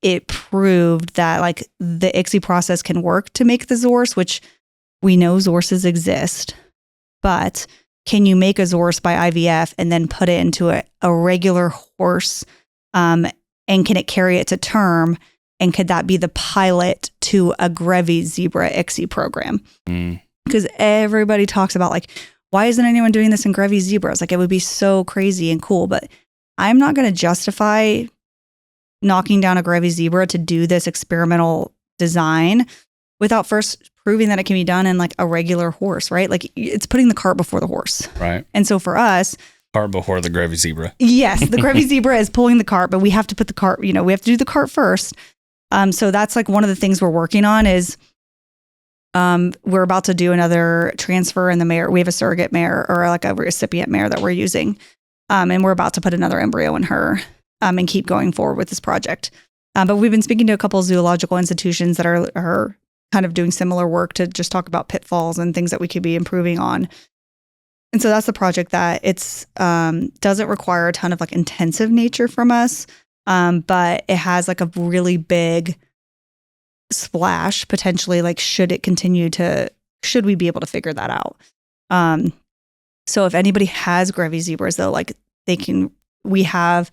it proved that like the ICSI process can work to make the Zorse, which we know Zorses exist, but can you make a Zorse by IVF and then put it into a regular horse? And can it carry it to term? And could that be the pilot to a Grevy zebra ICSI program? Because everybody talks about like, why isn't anyone doing this in Grevy zebras? Like it would be so crazy and cool, but I'm not going to justify knocking down a Grevy zebra to do this experimental design without first proving that it can be done in like a regular horse, right? Like it's putting the cart before the horse. Right. And so for us, cart before the Grevy zebra. Yes, the Grevy zebra is pulling the cart, but we have to put the cart, we have to do the cart first. So that's like one of the things we're working on is we're about to do another transfer in the mare. We have a surrogate mare or like a recipient mare that we're using. And we're about to put another embryo in her and keep going forward with this project. But we've been speaking to a couple of zoological institutions that are kind of doing similar work to just talk about pitfalls and things that we could be improving on. And so that's the project that it's doesn't require a ton of like intensive nature from us, but it has like a really big splash potentially. Like should we be able to figure that out? So if anybody has Grevy zebras though, like we have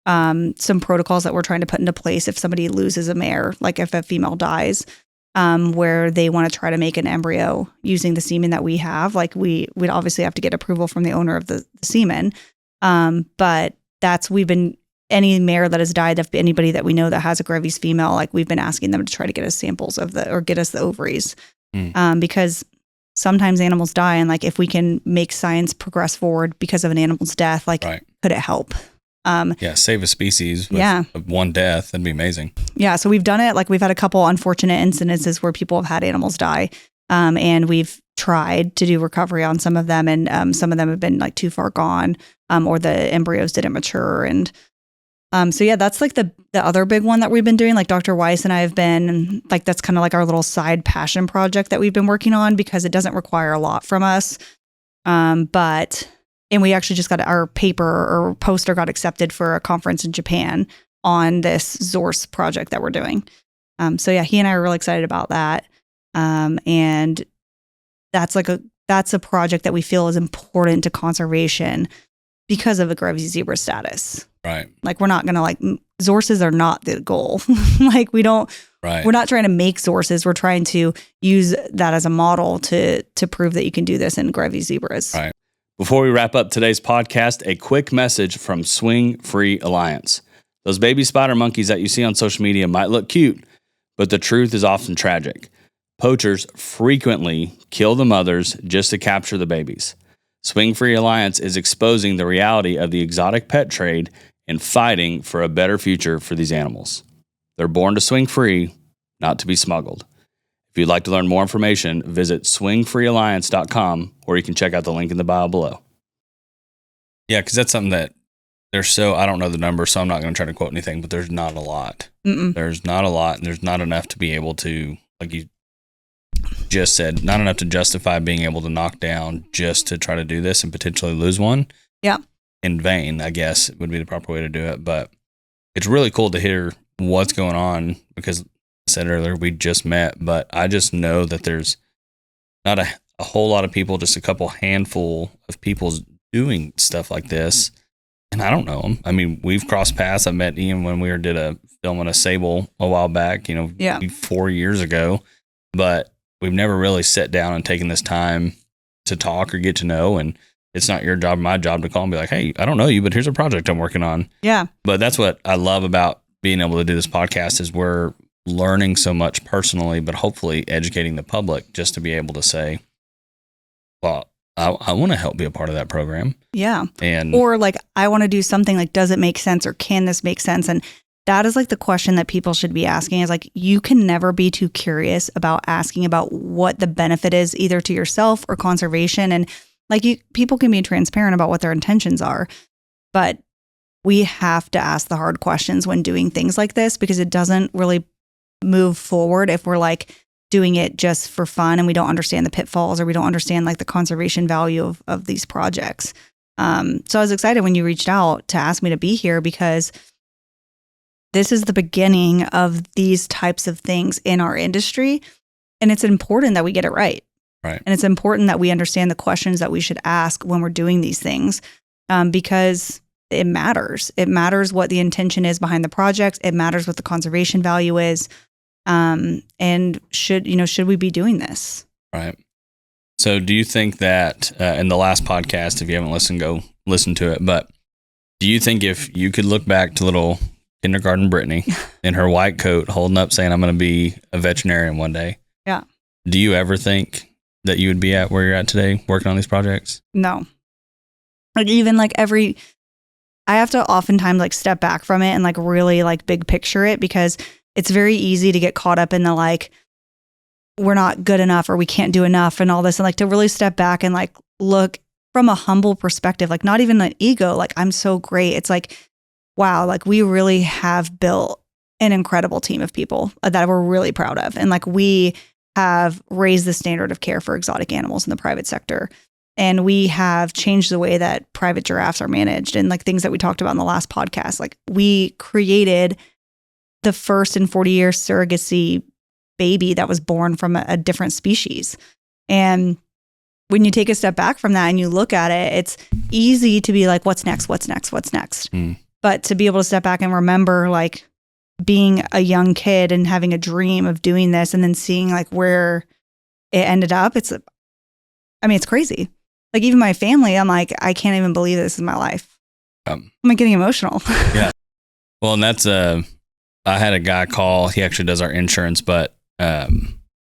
some protocols that we're trying to put into place if somebody loses a mare, like if a female dies, where they want to try to make an embryo using the semen that we have. Like we'd obviously have to get approval from the owner of the semen. But we've been any mare that has died, if anybody that we know that has a Grevy's female, like we've been asking them to try to get us samples or get us the ovaries. Because sometimes animals die, and like if we can make science progress forward because of an animal's death, like could it help? Save a species with one death. That'd be amazing. Yeah, so we've done it. Like we've had a couple unfortunate incidences where people have had animals die, and we've tried to do recovery on some of them, and some of them have been like too far gone, or the embryos didn't mature, and so yeah, that's like the other big one that we've been doing. Like Dr. Weiss and I have been like, that's kind of like our little side passion project that we've been working on because it doesn't require a lot from us. And we actually just got our paper or poster got accepted for a conference in Japan on this Zorse project that we're doing. So yeah, he and I are really excited about that. And that's a project that we feel is important to conservation because of the Grevy's zebra status. Right. Like we're not going to Zorses are not the goal. Like we're not trying to make Zorses. We're trying to use that as a model to prove that you can do this in Grevy's zebras. Right. Before we wrap up today's podcast, a quick message from Swing Free Alliance. Those baby spider monkeys that you see on social media might look cute, but the truth is often tragic. Poachers frequently kill the mothers just to capture the babies. Swing Free Alliance is exposing the reality of the exotic pet trade and fighting for a better future for these animals. They're born to swing free, not to be smuggled. If you'd like to learn more information, visit swingfreealliance.com, or you can check out the link in the bio below. Yeah, because that's something that I don't know the number, so I'm not going to try to quote anything, but there's not a lot. There's not a lot, and there's not enough to be able to, like you just said, not enough to justify being able to knock down just to try to do this and potentially lose one. Yeah. In vain, I guess would be the proper way to do it. But it's really cool to hear what's going on because I said earlier, we just met, but I just know that there's not a whole lot of people, just a couple handful of people doing stuff like this. And I don't know them. I mean, we've crossed paths. I met Ian when we did a film on a sable a while back, 4 years ago, but we've never really sat down and taken this time to talk or get to know. And it's not your job, my job to call and be like, hey, I don't know you, but here's a project I'm working on. Yeah. But that's what I love about being able to do this podcast is we're learning so much personally, but hopefully educating the public just to be able to say, well, I want to help be a part of that program. Yeah. And or like, I want to do something like, does it make sense or can this make sense? And that is like the question that people should be asking is like, you can never be too curious about asking about what the benefit is either to yourself or conservation. And like people can be transparent about what their intentions are, but we have to ask the hard questions when doing things like this because it doesn't really move forward if we're like doing it just for fun and we don't understand the pitfalls or we don't understand like the conservation value of these projects. So I was excited when you reached out to ask me to be here because this is the beginning of these types of things in our industry, and it's important that we get it right. Right. And it's important that we understand the questions that we should ask when we're doing these things because it matters. It matters what the intention is behind the projects. It matters what the conservation value is. And should we be doing this? Right. So do you think that in the last podcast, if you haven't listened, go listen to it. But do you think if you could look back to little kindergarten Brittni in her white coat holding up saying, I'm going to be a veterinarian one day. Yeah. Do you ever think that you would be at where you're at today working on these projects? No. Like even like I have to oftentimes like step back from it and like really like big picture it because it's very easy to get caught up in the like, we're not good enough or we can't do enough and all this. And like to really step back and like look from a humble perspective, like not even an ego, like I'm so great. It's like, wow, like we really have built an incredible team of people that we're really proud of. And like we have raised the standard of care for exotic animals in the private sector. And we have changed the way that private giraffes are managed and like things that we talked about in the last podcast. Like we created the first in 40 years surrogacy baby that was born from a different species. And when you take a step back from that and you look at it, it's easy to be like, what's next? What's next? What's next? But to be able to step back and remember like being a young kid and having a dream of doing this and then seeing like where it ended up, it's crazy. Like even my family, I'm like, I can't even believe this is my life. I'm like getting emotional. Yeah. Well, and that's I had a guy call. He actually does our insurance, but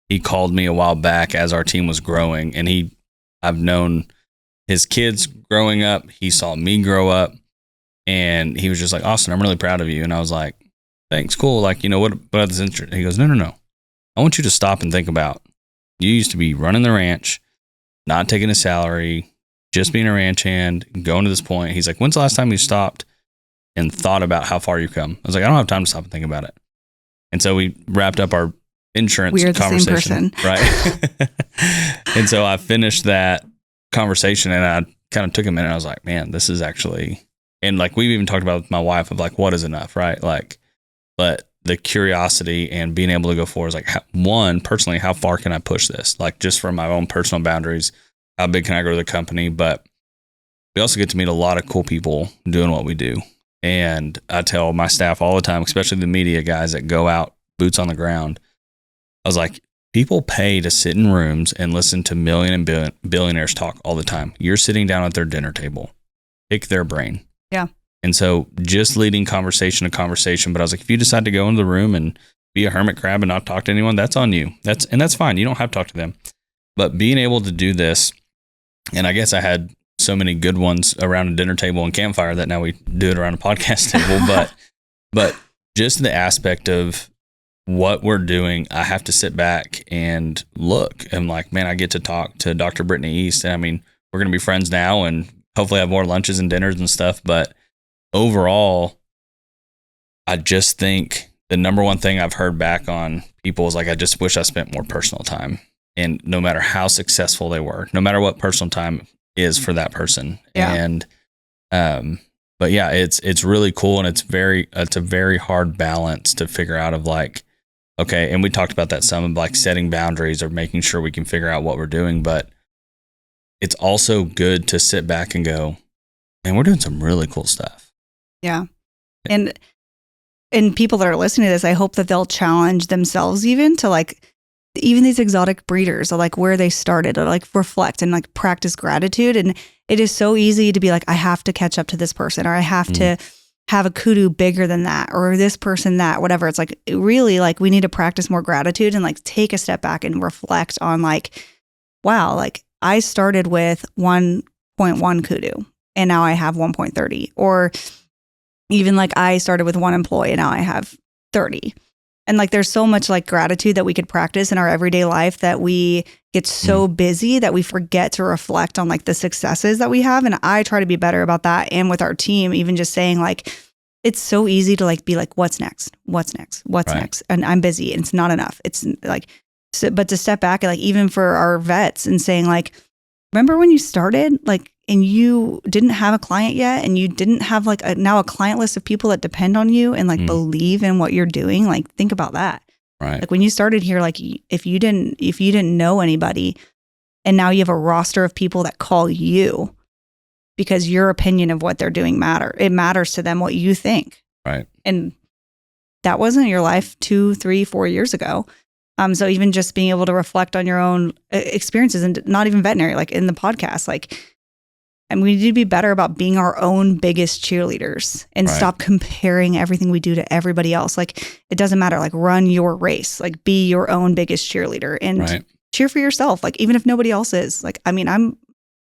he called me a while back as our team was growing, and I've known his kids growing up. He saw me grow up, and he was just like, Austin, I'm really proud of you. And I was like, thanks, cool. Like, what about this insurance? He goes, no. I want you to stop and think about, you used to be running the ranch, not taking a salary, just being a ranch hand, going to this point. He's like, when's the last time you stopped and thought about how far you've come? I was like, I don't have time to stop and think about it. And so we wrapped up our insurance conversation. Right. And so I finished that conversation and I kind of took a minute. And I was like, man, this is actually, and like we've even talked about with my wife of like, what is enough, right? Like, but the curiosity and being able to go forward is like, one, personally, how far can I push this? Like just for my own personal boundaries, how big can I grow the company? But we also get to meet a lot of cool people doing what we do. And I tell my staff all the time, especially the media guys that go out boots on the ground, I was like, people pay to sit in rooms and listen to billionaires talk all the time. You're sitting down at their dinner table, pick their brain. Yeah. And so just leading conversation to conversation. But I was like, if you decide to go into the room and be a hermit crab and not talk to anyone, that's on you. That's fine. You don't have to talk to them. But being able to do this, and I guess I had so many good ones around a dinner table and campfire that now we do it around a podcast table. But just the aspect of what we're doing, I have to sit back and look. I'm like, man, I get to talk to Dr. Brittni East. And I mean, we're going to be friends now and hopefully have more lunches and dinners and stuff. But overall, I just think the number one thing I've heard back on people is like, I just wish I spent more personal time. And no matter how successful they were, no matter what personal time is for that person. Yeah. And, but yeah, it's really cool. And it's a very hard balance to figure out of like, okay. And we talked about that some of like setting boundaries or making sure we can figure out what we're doing, but it's also good to sit back and go, man, we're doing some really cool stuff. Yeah. And people that are listening to this, I hope that they'll challenge themselves even to like, even these exotic breeders, or like where they started, or like reflect and like practice gratitude. And it is so easy to be like, I have to catch up to this person, or I have to have a kudu bigger than that, or this person that, whatever. It's like, really like we need to practice more gratitude and like take a step back and reflect on like, wow, like I started with 1.1 kudu and now I have 1.30, or even like I started with one employee and now I have 30. And like, there's so much like gratitude that we could practice in our everyday life that we get so busy that we forget to reflect on like the successes that we have. And I try to be better about that. And with our team, even just saying like, it's so easy to like, be like, what's next? What's next? What's next? And I'm busy and it's not enough. It's like, so, but to step back and like, even for our vets and saying like, remember when you started like, and you didn't have a client yet, and you didn't have like now a client list of people that depend on you and like believe in what you're doing. Like, think about that. Right. Like when you started here, like if you didn't know anybody, and now you have a roster of people that call you because your opinion of what they're doing matters to them what you think. Right. And that wasn't your life 2, 3, 4 years ago. So even just being able to reflect on your own experiences, and not even veterinary, like in the podcast, like, and we need to be better about being our own biggest cheerleaders and stop comparing everything we do to everybody else. Like, it doesn't matter. Like, run your race. Like, be your own biggest cheerleader and cheer for yourself. Like, even if nobody else is. Like, I mean,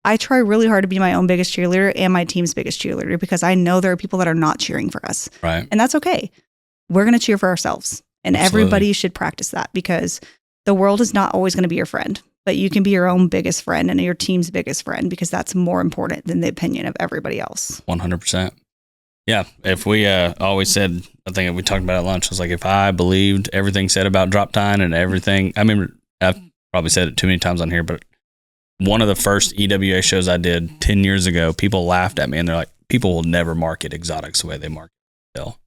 I try really hard to be my own biggest cheerleader and my team's biggest cheerleader, because I know there are people that are not cheering for us. Right. And that's okay. We're going to cheer for ourselves. And everybody should practice that, because the world is not always going to be your friend. But you can be your own biggest friend and your team's biggest friend, because that's more important than the opinion of everybody else. 100%. Yeah. If we always said, I think we talked about at lunch, I was like, if I believed everything said about Droptine and everything, I remember I've probably said it too many times on here, but one of the first EWA shows I did 10 years ago, people laughed at me and they're like, people will never market exotics the way they market still.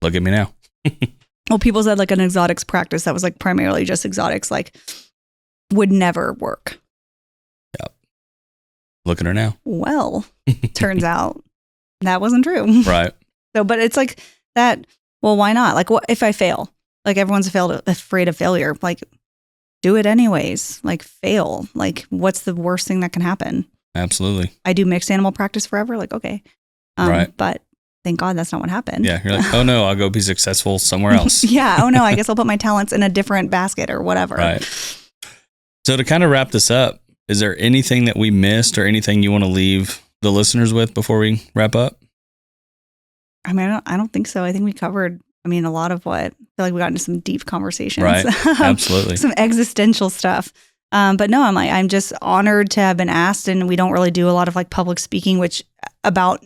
Look at me now. Well, people said like an exotics practice that was like primarily just exotics, like would never work. Yep. Look at her now. Well, turns out that wasn't true. Right. So, but it's like that. Well, why not? Like, what if I fail? Like, everyone's afraid of failure. Like, do it anyways. Like, fail. Like, what's the worst thing that can happen? Absolutely. I do mixed animal practice forever. Like, okay. Right. But thank God that's not what happened. Yeah. You're like, oh no, I'll go be successful somewhere else. Yeah. Oh no, I guess I'll put my talents in a different basket or whatever. Right. So to kind of wrap this up, is there anything that we missed or anything you want to leave the listeners with before we wrap up? I mean, I don't think so. I think we covered, a lot of what, I feel like we got into some deep conversations. Right. Absolutely. Some existential stuff. But no, I'm just honored to have been asked, and we don't really do a lot of like public speaking, which about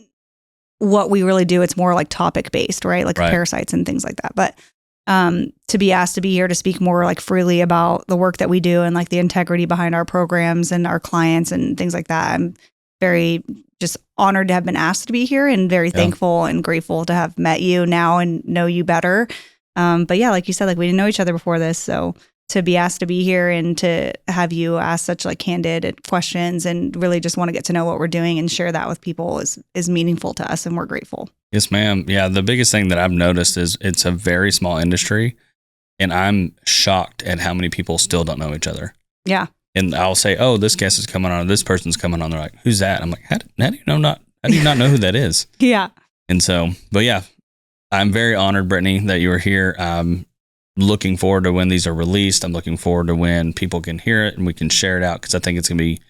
what we really do, it's more like topic based, right? Like parasites and things like that. But to be asked to be here to speak more like freely about the work that we do and like the integrity behind our programs and our clients and things like that, I'm very just honored to have been asked to be here, and very thankful and grateful to have met you now and know you better. But yeah, like you said, like we didn't know each other before this. So to be asked to be here and to have you ask such like candid questions and really just want to get to know what we're doing and share that with people is meaningful to us, and we're grateful. Yes, ma'am. Yeah. The biggest thing that I've noticed is it's a very small industry, and I'm shocked at how many people still don't know each other. Yeah. And I'll say, oh, this guest is coming on, or this person's coming on. They're like, who's that? I'm like, how do you not know who that is? Yeah. And so, but yeah, I'm very honored, Brittni, that you were here. Looking forward to when these are released. I'm looking forward to when people can hear it and we can share it out, because I think it's going to be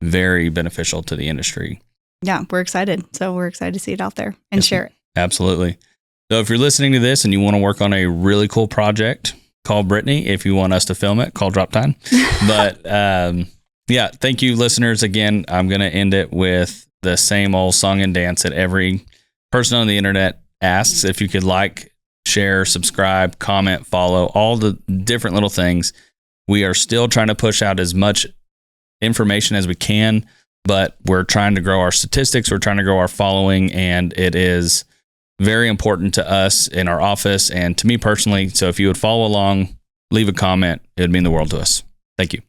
very beneficial to the industry. Yeah, we're excited. So we're excited to see it out there and share it. Absolutely. So if you're listening to this and you want to work on a really cool project, call Brittni. If you want us to film it, call Droptine. But yeah, thank you, listeners. Again, I'm going to end it with the same old song and dance that every person on the internet asks. If you could like, share, subscribe, comment, follow, all the different little things. We are still trying to push out as much information as we can, but we're trying to grow our statistics. We're trying to grow our following, and it is very important to us in our office and to me personally. So if you would follow along, leave a comment, it would mean the world to us. Thank you.